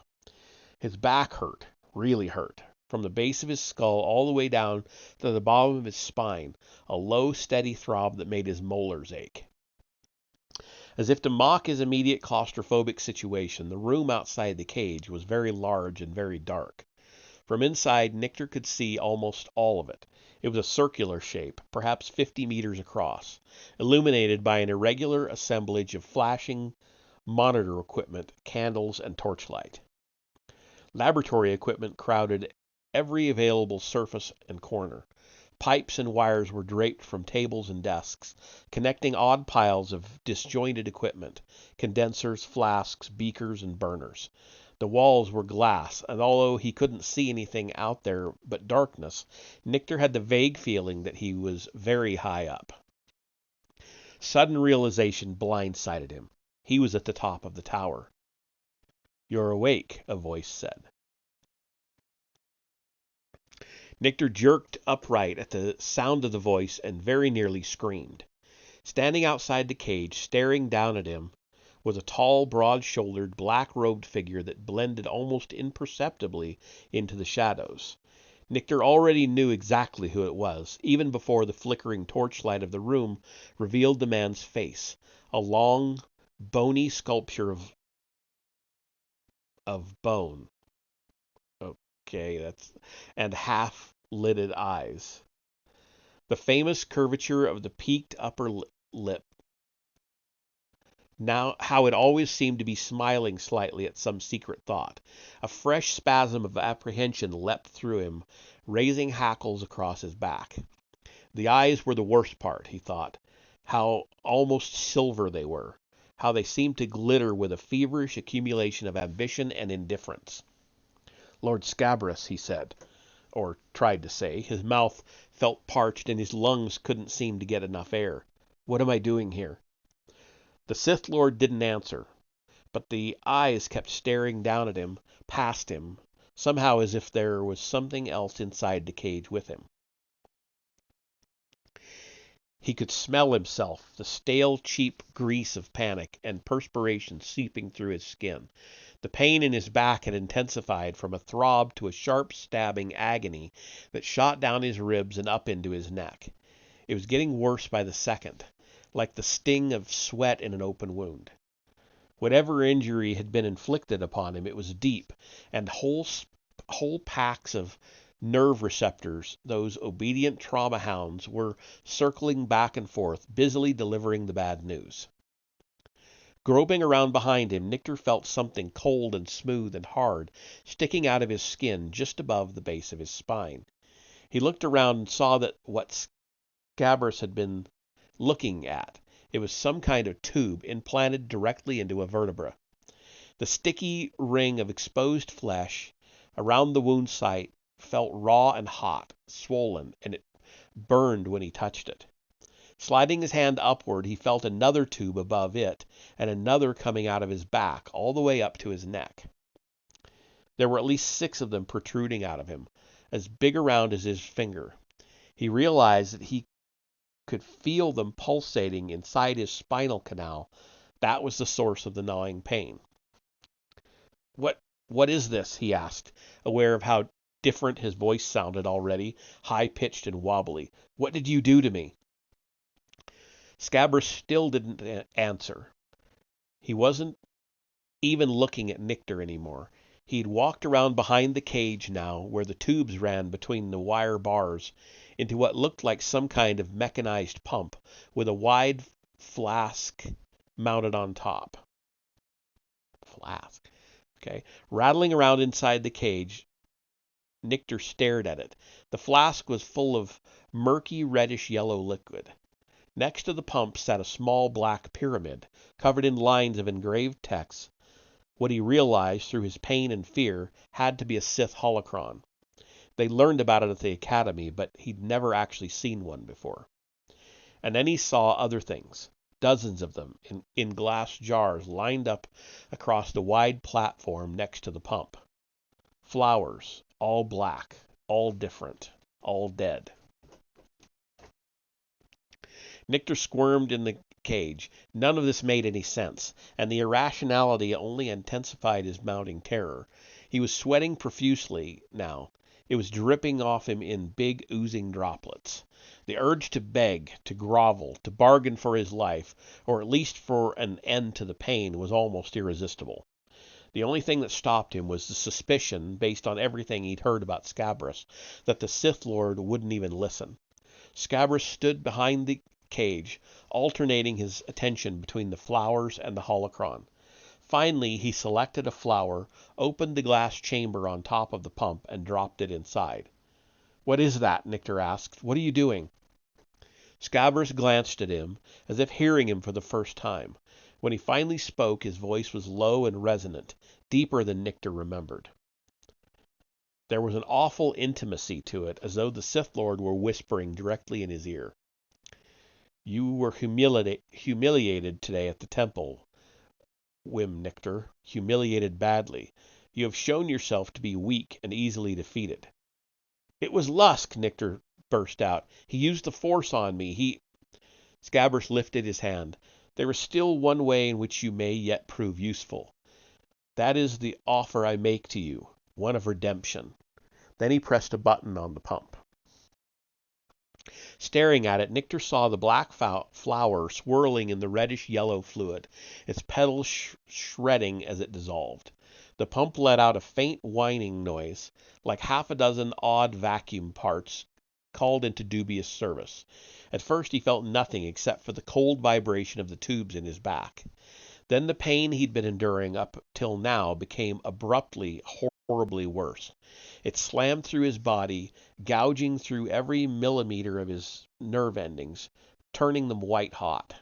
His back hurt, really hurt, from the base of his skull all the way down to the bottom of his spine, a low, steady throb that made his molars ache. As if to mock his immediate claustrophobic situation, the room outside the cage was very large and very dark. From inside, Nictor could see almost all of it. It was a circular shape, perhaps 50 meters across, illuminated by an irregular assemblage of flashing monitor equipment, candles, and torchlight. Laboratory equipment crowded every available surface and corner. Pipes and wires were draped from tables and desks, connecting odd piles of disjointed equipment, condensers, flasks, beakers, and burners. The walls were glass, and although he couldn't see anything out there but darkness, Nictor had the vague feeling that he was very high up. Sudden realization blindsided him. He was at the top of the tower. "You're awake," a voice said. Nictor jerked upright at the sound of the voice and very nearly screamed. Standing outside the cage, staring down at him, was a tall, broad-shouldered, black-robed figure that blended almost imperceptibly into the shadows. Nictor already knew exactly who it was, even before the flickering torchlight of the room revealed the man's face, a long, bony sculpture of bone. Okay, and half-lidded eyes. The famous curvature of the peaked upper lip. Now, how it always seemed to be smiling slightly at some secret thought. A fresh spasm of apprehension leapt through him, raising hackles across his back. The eyes were the worst part, he thought. How almost silver they were. How they seemed to glitter with a feverish accumulation of ambition and indifference. "Lord Scabrous," he said, or tried to say. His mouth felt parched and his lungs couldn't seem to get enough air. "What am I doing here?" The Sith Lord didn't answer, but the eyes kept staring down at him, past him, somehow as if there was something else inside the cage with him. He could smell himself, the stale, cheap grease of panic and perspiration seeping through his skin. The pain in his back had intensified from a throb to a sharp, stabbing agony that shot down his ribs and up into his neck. It was getting worse by the second, like the sting of sweat in an open wound. Whatever injury had been inflicted upon him, it was deep, and whole packs of nerve receptors, those obedient trauma hounds, were circling back and forth, busily delivering the bad news. Groping around behind him, Nictor felt something cold and smooth and hard sticking out of his skin just above the base of his spine. He looked around and saw that what Scabrous had been looking at. It was some kind of tube implanted directly into a vertebra. The sticky ring of exposed flesh around the wound site felt raw and hot, swollen, and it burned when he touched it. Sliding his hand upward, he felt another tube above it, and another coming out of his back, all the way up to his neck. There were at least 6 of them protruding out of him, as big around as his finger. He realized that he could feel them pulsating inside his spinal canal. That was the source of the gnawing pain. What is this? He asked, aware of how different his voice sounded already, high-pitched and wobbly. What did you do to me? Scabrous still didn't answer. He wasn't even looking at Nictor anymore. He'd walked around behind the cage now, where the tubes ran between the wire bars, into what looked like some kind of mechanized pump, with a wide flask mounted on top. Flask. Okay. Rattling around inside the cage, Nictor stared at it. The flask was full of murky reddish-yellow liquid. Next to the pump sat a small black pyramid, covered in lines of engraved text. What he realized, through his pain and fear, had to be a Sith holocron. They learned about it at the academy, but he'd never actually seen one before. And then he saw other things, dozens of them, in glass jars lined up across the wide platform next to the pump. Flowers, all black, all different, all dead. Nictor squirmed in the cage. None of this made any sense, and the irrationality only intensified his mounting terror. He was sweating profusely now. It was dripping off him in big, oozing droplets. The urge to beg, to grovel, to bargain for his life, or at least for an end to the pain, was almost irresistible. The only thing that stopped him was the suspicion, based on everything he'd heard about Scabrous, that the Sith Lord wouldn't even listen. Scabrous stood behind the cage, alternating his attention between the flowers and the holocron. Finally, he selected a flower, opened the glass chamber on top of the pump, and dropped it inside. "What is that?" Nictor asked. "What are you doing?" Scabrous glanced at him, as if hearing him for the first time. When he finally spoke, his voice was low and resonant, deeper than Nictor remembered. There was an awful intimacy to it, as though the Sith Lord were whispering directly in his ear. "You were humiliated today at the temple, Whim Nictor. Humiliated badly. You have shown yourself to be weak and easily defeated." "It was Lusk," Nictor burst out. "He used the Force on me. Scabrous lifted his hand. "There is still one way in which you may yet prove useful. That is the offer I make to you, one of redemption." Then he pressed a button on the pump. Staring at it, Nictor saw the black flower swirling in the reddish-yellow fluid, its petals shredding as it dissolved. The pump let out a faint whining noise, like half a dozen odd vacuum parts called into dubious service. At first he felt nothing except for the cold vibration of the tubes in his back. Then the pain he'd been enduring up till now became abruptly, horribly worse. It slammed through his body, gouging through every millimeter of his nerve endings, turning them white hot.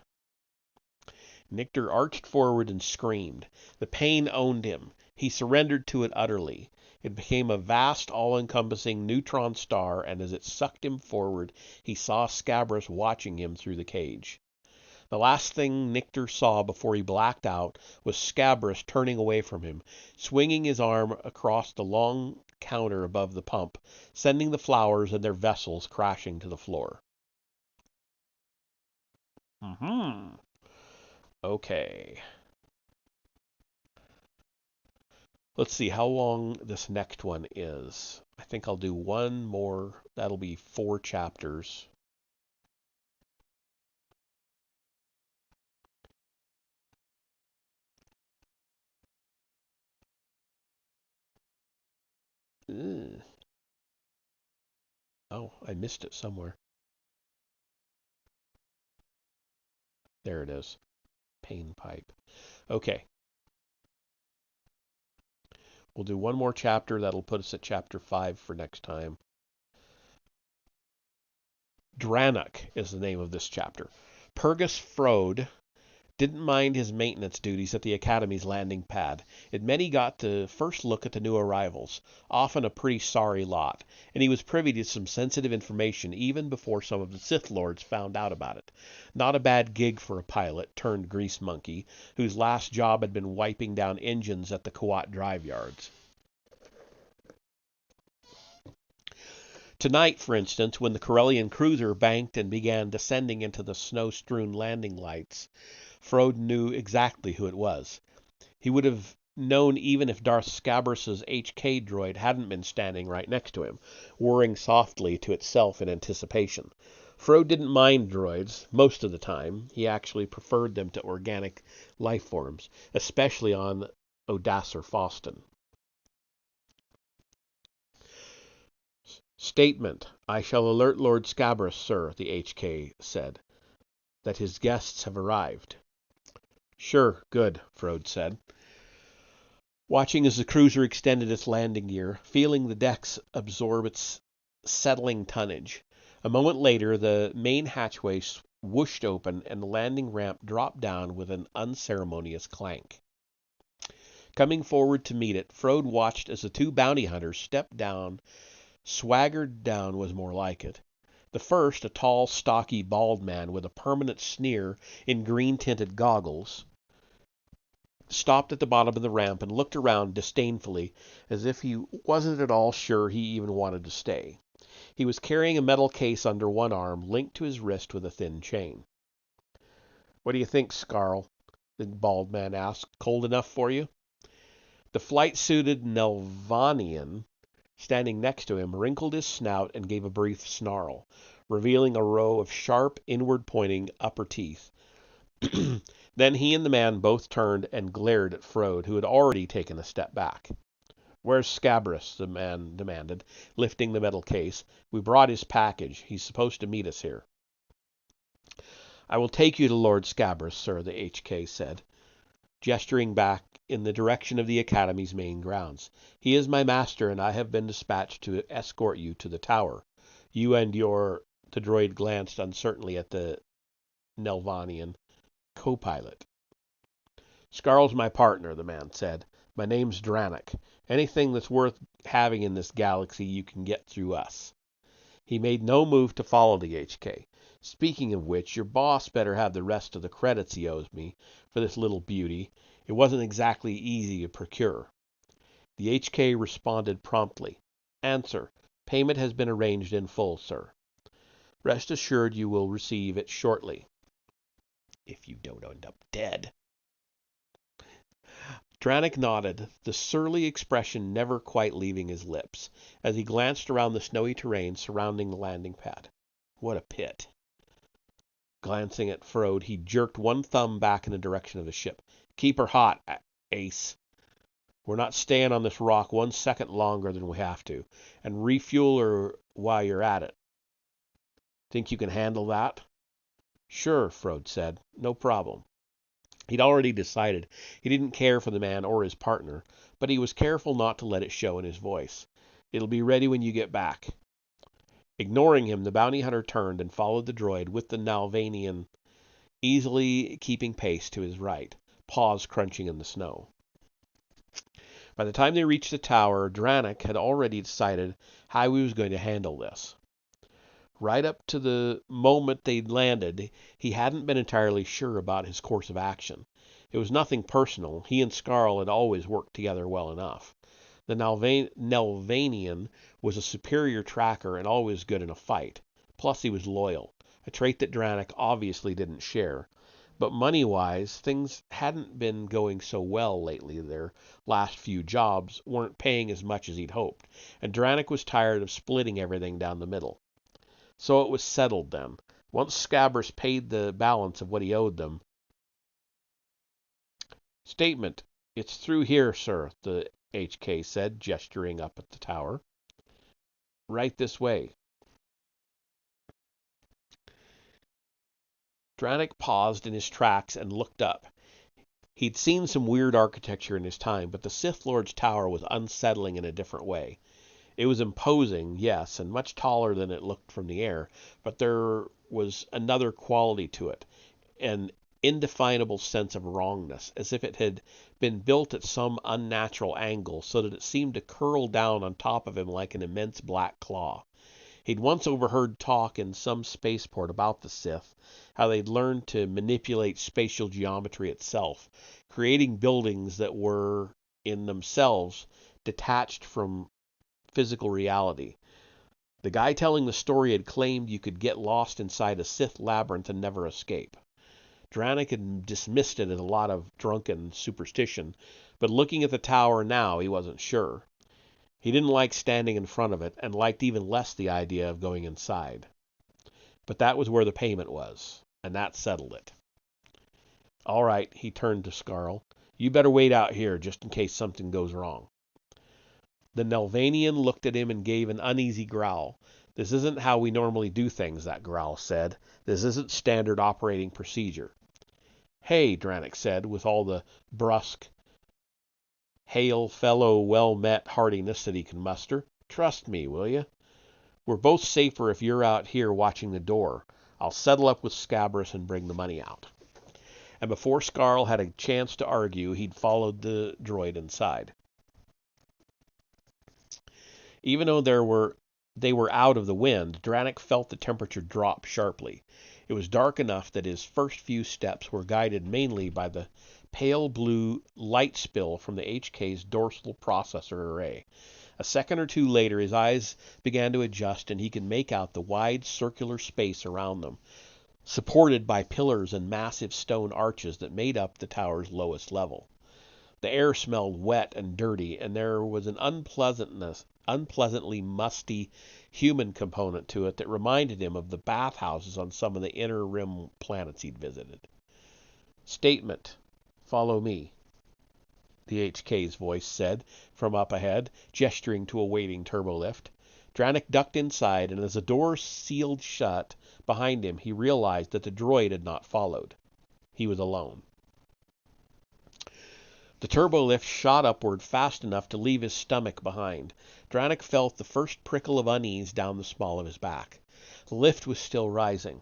Nictor arched forward and screamed. The pain owned him. He surrendered to it utterly. It became a vast, all-encompassing neutron star, and as it sucked him forward, he saw Scabrous watching him through the cage. The last thing Nictor saw before he blacked out was Scabrous turning away from him, swinging his arm across the long counter above the pump, sending the flowers and their vessels crashing to the floor. Okay. Let's see how long this next one is. I think I'll do one more. That'll be 4 chapters. Ugh. Oh, I missed it somewhere. There it is. Pain pipe. Okay. We'll do one more chapter. That'll put us at chapter 5 for next time. Drannoch is the name of this chapter. Purgus Frode didn't mind his maintenance duties at the Academy's landing pad. It meant he got to first look at the new arrivals, often a pretty sorry lot, and he was privy to some sensitive information even before some of the Sith Lords found out about it. Not a bad gig for a pilot turned grease monkey, whose last job had been wiping down engines at the Kawat drive yards. Tonight, for instance, when the Corellian cruiser banked and began descending into the snow-strewn landing lights, Frode knew exactly who it was. He would have known even if Darth Scabrous' HK droid hadn't been standing right next to him, whirring softly to itself in anticipation. Frode didn't mind droids most of the time. He actually preferred them to organic life forms, especially on Odasser Foston. Statement. I shall alert Lord Scabrous, sir, the HK said, that his guests have arrived. Sure, good, Frode said, watching as the cruiser extended its landing gear, feeling the decks absorb its settling tonnage. A moment later, the main hatchway whooshed open and the landing ramp dropped down with an unceremonious clank. Coming forward to meet it, Frode watched as the two bounty hunters stepped down. Swaggered down was more like it. The first, a tall, stocky, bald man with a permanent sneer in green-tinted goggles, stopped at the bottom of the ramp and looked around disdainfully, as if he wasn't at all sure he even wanted to stay. He was carrying a metal case under one arm, linked to his wrist with a thin chain. "What do you think, Scarl?" the bald man asked. "Cold enough for you?" The flight-suited Nelvanian standing next to him wrinkled his snout and gave a brief snarl, revealing a row of sharp, inward-pointing upper teeth. Then he and the man both turned and glared at Frode, who had already taken a step back. "Where's Scabrous?" the man demanded, lifting the metal case. "We brought his package. He's supposed to meet us here." "I will take you to Lord Scabrous, sir," the HK said, gesturing back in the direction of the Academy's main grounds. "He is my master, and I have been dispatched to escort you to the tower. You and your—" The droid glanced uncertainly at the Nelvanian co-pilot. "Scarl's my partner," the man said. "My name's Drannoch. Anything that's worth having in this galaxy you can get through us." He made no move to follow the HK. "Speaking of which, your boss better have the rest of the credits he owes me for this little beauty. It wasn't exactly easy to procure." The HK responded promptly. "Answer. Payment has been arranged in full, sir. Rest assured you will receive it shortly. If you don't end up dead." Drannoch nodded, the surly expression never quite leaving his lips, as he glanced around the snowy terrain surrounding the landing pad. What a pit. Glancing at Frode, he jerked one thumb back in the direction of the ship. "Keep her hot, Ace. We're not staying on this rock 1 second longer than we have to. And refuel her while you're at it. Think you can handle that?" "Sure," Frode said. "No problem." He'd already decided he didn't care for the man or his partner, but he was careful not to let it show in his voice. "It'll be ready when you get back." Ignoring him, the bounty hunter turned and followed the droid, with the Nalvanian easily keeping pace to his right, paws crunching in the snow. By the time they reached the tower, Drannoch had already decided how he was going to handle this. Right up to the moment they'd landed, he hadn't been entirely sure about his course of action. It was nothing personal. He and Scarl had always worked together well enough. The Nelvanian was a superior tracker and always good in a fight. Plus he was loyal, a trait that Drannoch obviously didn't share. But money-wise, things hadn't been going so well lately. Their last few jobs weren't paying as much as he'd hoped, and Drannoch was tired of splitting everything down the middle. So it was settled then. Once Scabrous paid the balance of what he owed them. "Statement. It's through here, sir," the HK said, gesturing up at the tower. Right this way. Dranik paused in his tracks and looked up. He'd seen some weird architecture in his time, but the Sith Lord's tower was unsettling in a different way. It was imposing, yes, and much taller than it looked from the air, but there was another quality to it, an indefinable sense of wrongness, as if it had been built at some unnatural angle so that it seemed to curl down on top of him like an immense black claw. He'd once overheard talk in some spaceport about the Sith, how they'd learned to manipulate spatial geometry itself, creating buildings that were, in themselves, detached from physical reality. The guy telling the story had claimed you could get lost inside a Sith labyrinth and never escape. Dranik had dismissed it as a lot of drunken superstition, but looking at the tower now, he wasn't sure. He didn't like standing in front of it, and liked even less the idea of going inside. But that was where the payment was, and that settled it. All right, he turned to Scarl. You better wait out here, just in case something goes wrong. The Nelvanian looked at him and gave an uneasy growl. This isn't how we normally do things, that growl said. This isn't standard operating procedure. Hey, Dranik said, with all the brusque, hail fellow well-met heartiness that he could muster. Trust me, will you? We're both safer if you're out here watching the door. I'll settle up with Scabrous and bring the money out. And before Scarl had a chance to argue, he'd followed the droid inside. Even though they were out of the wind, Dranik felt the temperature drop sharply. It was dark enough that his first few steps were guided mainly by the pale blue light spill from the HK's dorsal processor array. A second or two later, his eyes began to adjust, and he could make out the wide circular space around them, supported by pillars and massive stone arches that made up the tower's lowest level. The air smelled wet and dirty, and there was an unpleasantly musty human component to it that reminded him of the bathhouses on some of the inner rim planets he'd visited. Statement. Follow me, the HK's voice said from up ahead, gesturing to a waiting turbolift. Dranik ducked inside, and as the door sealed shut behind him, he realized that the droid had not followed. He was alone. The turbolift shot upward fast enough to leave his stomach behind. Dranik felt the first prickle of unease down the small of his back. The lift was still rising.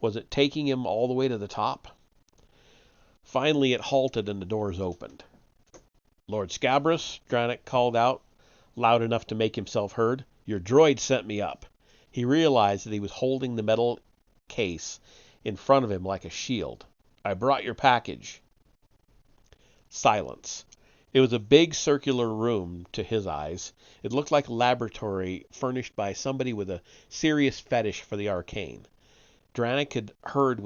Was it taking him all the way to the top? Finally, it halted and the doors opened. Lord Scabrous, Dranik called out, loud enough to make himself heard. Your droid sent me up. He realized that he was holding the metal case in front of him like a shield. I brought your package. Silence. It was a big circular room to his eyes. It looked like a laboratory furnished by somebody with a serious fetish for the arcane. Dranik had heard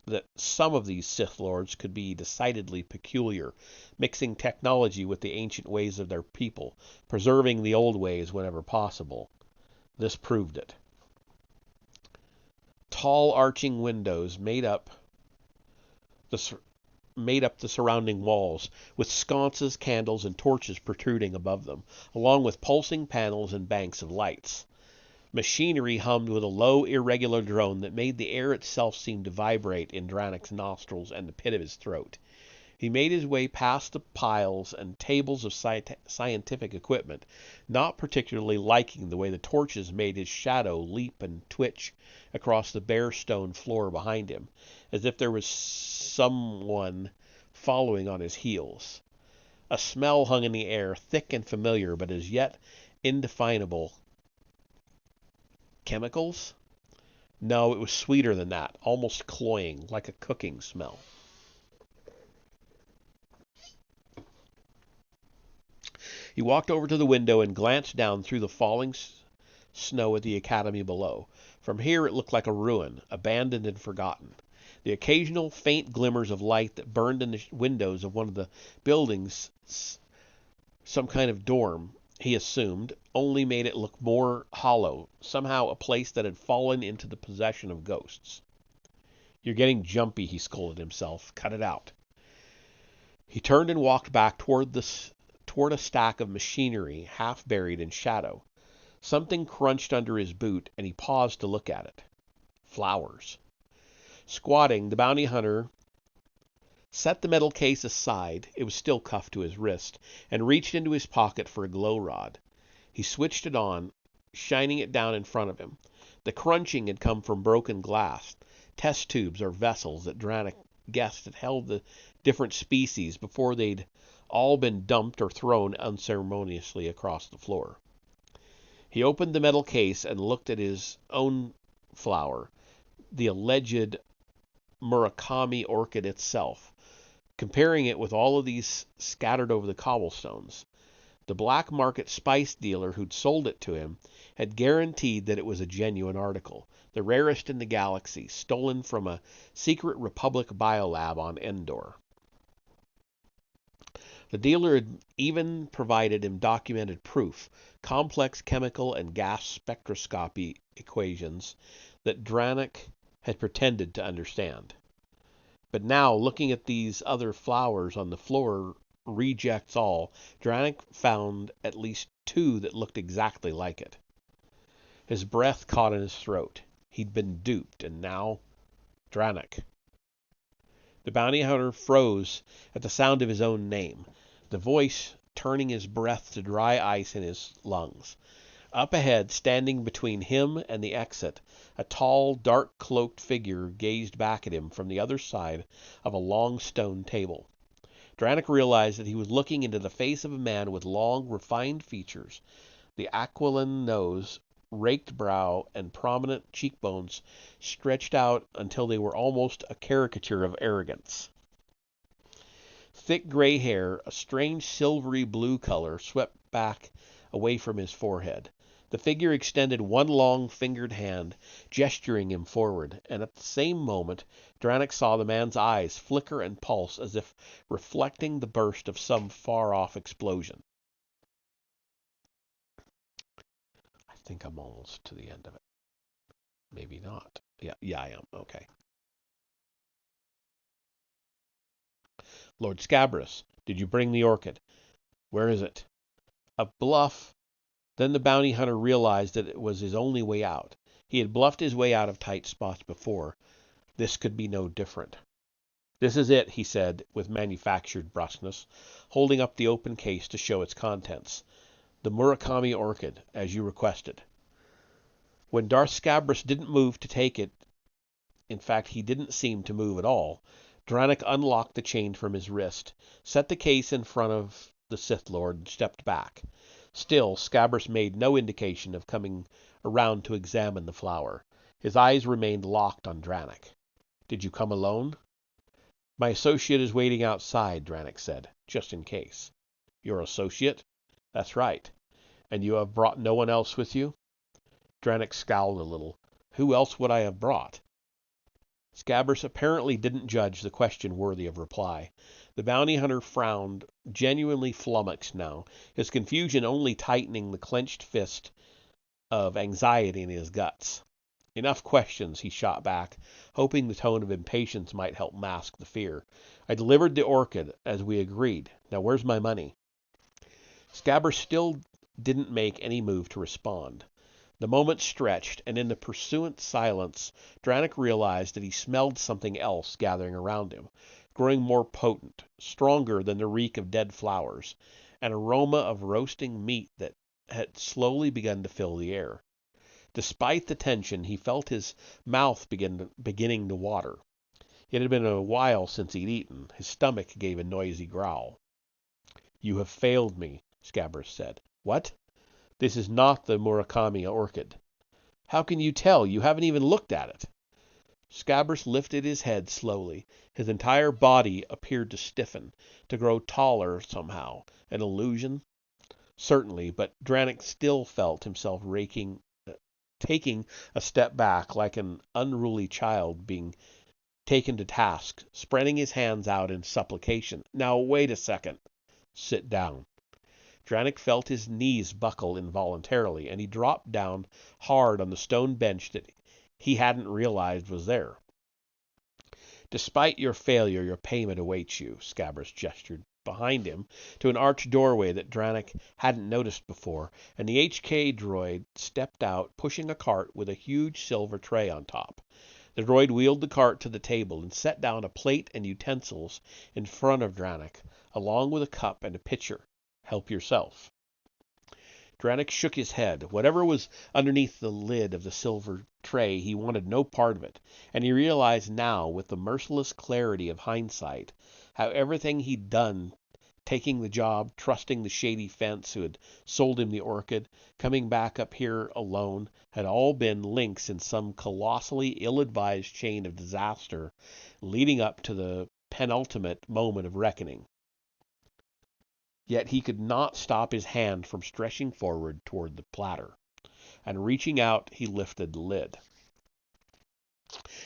that some of these Sith Lords could be decidedly peculiar, mixing technology with the ancient ways of their people, preserving the old ways whenever possible. This proved it. Tall arching windows made up the surrounding walls, with sconces, candles, and torches protruding above them, along with pulsing panels and banks of lights. Machinery hummed with a low, irregular drone that made the air itself seem to vibrate in Dranik's nostrils and the pit of his throat. He made his way past the piles and tables of scientific equipment, not particularly liking the way the torches made his shadow leap and twitch across the bare stone floor behind him, as if there was someone following on his heels. A smell hung in the air, thick and familiar, but as yet indefinable. Chemicals? No, it was sweeter than that, almost cloying, like a cooking smell. He walked over to the window and glanced down through the falling snow at the academy below. From here it looked like a ruin, abandoned and forgotten. The occasional faint glimmers of light that burned in the windows of one of the buildings, some kind of dorm, he assumed, only made it look more hollow, somehow a place that had fallen into the possession of ghosts. You're getting jumpy, he scolded himself. Cut it out. He turned and walked back toward toward a stack of machinery half buried in shadow. Something crunched under his boot, and he paused to look at it. Flowers. Squatting, the bounty hunter set the metal case aside, it was still cuffed to his wrist, and reached into his pocket for a glow rod. He switched it on, shining it down in front of him. The crunching had come from broken glass, test tubes or vessels that Dranik guessed had held the different species before they'd all been dumped or thrown unceremoniously across the floor. He opened the metal case and looked at his own flower, the alleged Murakami orchid itself, comparing it with all of these scattered over the cobblestones. The black market spice dealer who'd sold it to him had guaranteed that it was a genuine article, the rarest in the galaxy, stolen from a secret Republic biolab on Endor. The dealer had even provided him documented proof, complex chemical and gas spectroscopy equations that Dranik had pretended to understand. But now, looking at these other flowers on the floor, rejects all, Dranik found at least two that looked exactly like it. His breath caught in his throat. He'd been duped, and now... Dranik. The bounty hunter froze at the sound of his own name, the voice turning his breath to dry ice in his lungs. Up ahead, standing between him and the exit, a tall, dark-cloaked figure gazed back at him from the other side of a long stone table. Dranik realized that he was looking into the face of a man with long, refined features, the aquiline nose, raked brow, and prominent cheekbones stretched out until they were almost a caricature of arrogance. Thick gray hair, a strange silvery blue color, swept back away from his forehead. The figure extended one long-fingered hand, gesturing him forward, and at the same moment Dranik saw the man's eyes flicker and pulse as if reflecting the burst of some far-off explosion. I think I'm almost to the end of it. Maybe not. Yeah, I am. Okay. Lord Scabrous, did you bring the orchid? Where is it? A bluff. Then the bounty hunter realized that it was his only way out. He had bluffed his way out of tight spots before. This could be no different. This is it, he said, with manufactured brusqueness, holding up the open case to show its contents. The Murakami orchid, as you requested. When Darth Scabrous didn't move to take it, in fact, he didn't seem to move at all, Dranik unlocked the chain from his wrist, set the case in front of the Sith Lord, and stepped back. Still, Scabrous made no indication of coming around to examine the flower. His eyes remained locked on Dranik. Did you come alone? My associate is waiting outside, Dranik said, just in case. Your associate? That's right. And you have brought no one else with you? Dranik scowled a little. Who else would I have brought? Scabrous apparently didn't judge the question worthy of reply. The bounty hunter frowned, genuinely flummoxed now, his confusion only tightening the clenched fist of anxiety in his guts. Enough questions, he shot back, hoping the tone of impatience might help mask the fear. I delivered the orchid, as we agreed. Now where's my money? Scabrous still didn't make any move to respond. The moment stretched, and in the pursuant silence, Dranik realized that he smelled something else gathering around him, growing more potent, stronger than the reek of dead flowers, an aroma of roasting meat that had slowly begun to fill the air. Despite the tension, he felt his mouth beginning to water. It had been a while since he'd eaten. His stomach gave a noisy growl. You have failed me, Scabrous said. What? This is not the Murakami orchid. How can you tell? You haven't even looked at it. Scabrous lifted his head slowly. His entire body appeared to stiffen, to grow taller somehow. An illusion? Certainly, but Dranik still felt himself taking a step back like an unruly child being taken to task, spreading his hands out in supplication. Now, wait a second. Sit down. Dranik felt his knees buckle involuntarily, and he dropped down hard on the stone bench that he hadn't realized was there. Despite your failure, your payment awaits you, Scabrous gestured behind him to an arched doorway that Dranik hadn't noticed before, and the HK droid stepped out, pushing a cart with a huge silver tray on top. The droid wheeled the cart to the table and set down a plate and utensils in front of Dranik, along with a cup and a pitcher. Help yourself. Dranik shook his head. Whatever was underneath the lid of the silver tray, he wanted no part of it, and he realized now, with the merciless clarity of hindsight, how everything he'd done, taking the job, trusting the shady fence who had sold him the orchid, coming back up here alone, had all been links in some colossally ill-advised chain of disaster leading up to the penultimate moment of reckoning. Yet he could not stop his hand from stretching forward toward the platter, and reaching out, he lifted the lid.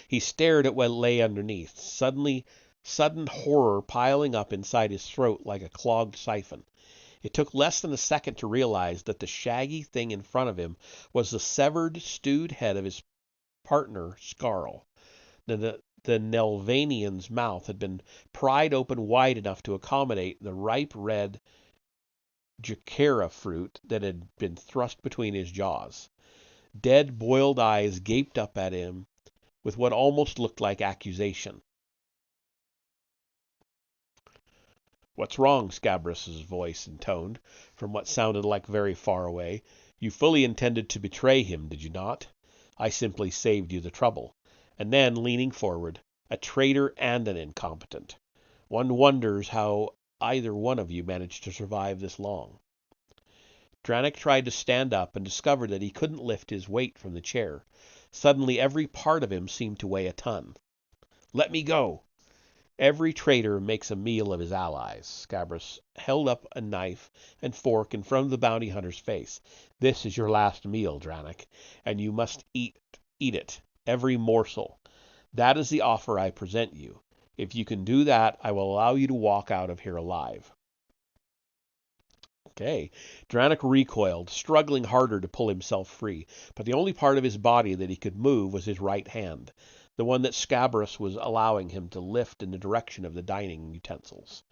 He stared at what lay underneath, sudden horror piling up inside his throat like a clogged siphon. It took less than a second to realize that the shaggy thing in front of him was the severed, stewed head of his partner, Scarl. The Nelvanian's mouth had been pried open wide enough to accommodate the ripe red jacara fruit that had been thrust between his jaws. Dead, boiled eyes gaped up at him with what almost looked like accusation. "What's wrong?" Scabrous' voice intoned, from what sounded like very far away. "You fully intended to betray him, did you not? I simply saved you the trouble." And then, leaning forward, "A traitor and an incompetent. One wonders how either one of you managed to survive this long." Dranik tried to stand up and discovered that he couldn't lift his weight from the chair. Suddenly every part of him seemed to weigh a ton. "Let me go!" "Every traitor makes a meal of his allies." Scabrous held up a knife and fork in front of the bounty hunter's face. "This is your last meal, Dranik, and you must eat it, every morsel. That is the offer I present you. If you can do that, I will allow you to walk out of here alive." Okay. Dranik recoiled, struggling harder to pull himself free, but the only part of his body that he could move was his right hand, the one that Scabrous was allowing him to lift in the direction of the dining utensils.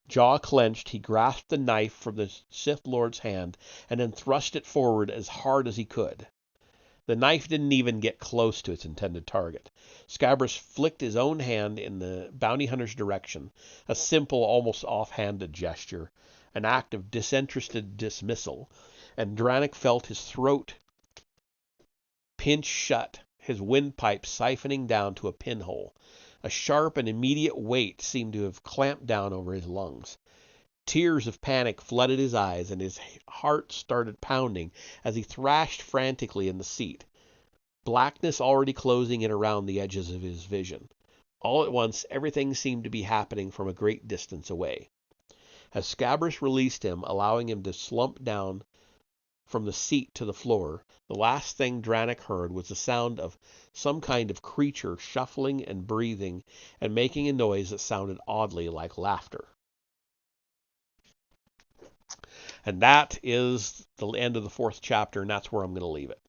Jaw clenched, he grasped the knife from the Sith Lord's hand and then thrust it forward as hard as he could. The knife didn't even get close to its intended target. Scabrous flicked his own hand in the bounty hunter's direction, a simple, almost offhanded gesture, an act of disinterested dismissal, and Dranik felt his throat pinch shut, his windpipe siphoning down to a pinhole. A sharp and immediate weight seemed to have clamped down over his lungs. Tears of panic flooded his eyes, and his heart started pounding as he thrashed frantically in the seat, blackness already closing in around the edges of his vision. All at once, everything seemed to be happening from a great distance away. As Scabrous released him, allowing him to slump down from the seat to the floor, the last thing Dranik heard was the sound of some kind of creature shuffling and breathing and making a noise that sounded oddly like laughter. And that is the end of the 4th chapter, and that's where I'm going to leave it.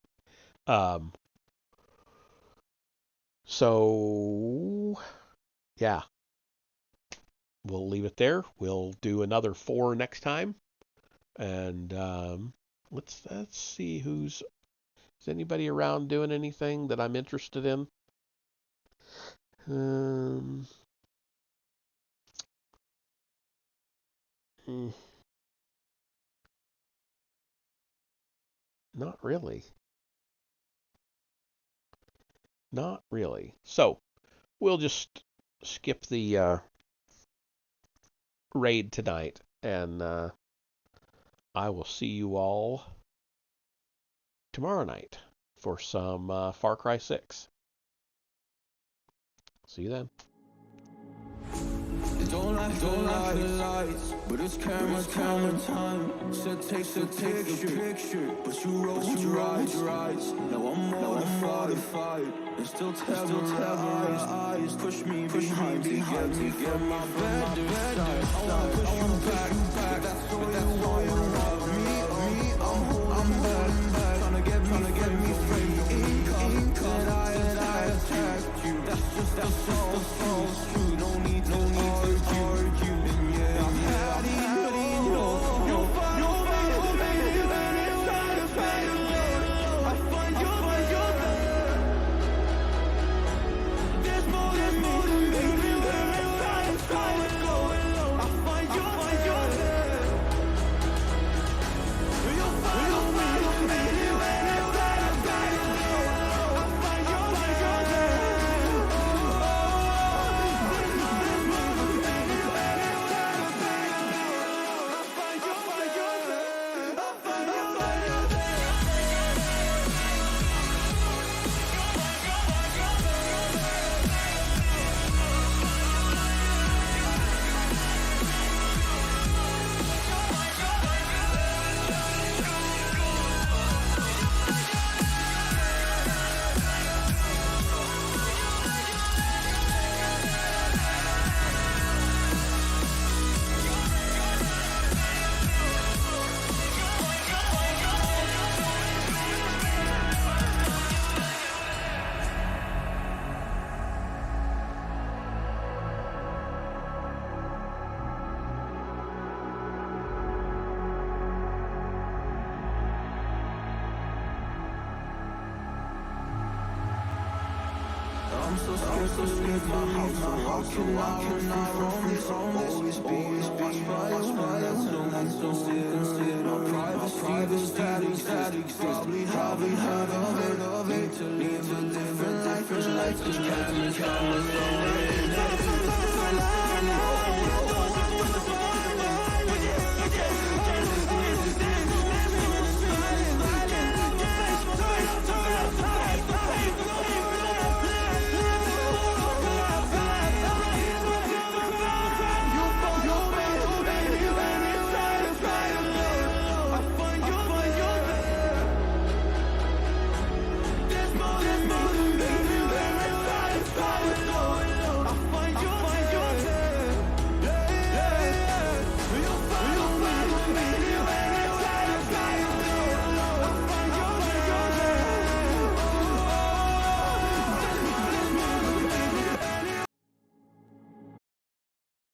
So, yeah. We'll leave it there. We'll do another 4 next time. And let's see is anybody around doing anything that I'm interested in? Not really. Not really. So, we'll just skip the raid tonight, and I will see you all tomorrow night for some Far Cry 6. See you then. Don't like the lights, but it's camera time. Said take the picture, but you rolled your eyes. Now I'm mortified, and still terrorized. Push me behind to get my bed. I wanna push you back, that's all you love me. I'm back, tryna get me free. And I attacked you. That's just all true. No need to argue. And yeah, Probably have a different life, 'cause life just kept me coming.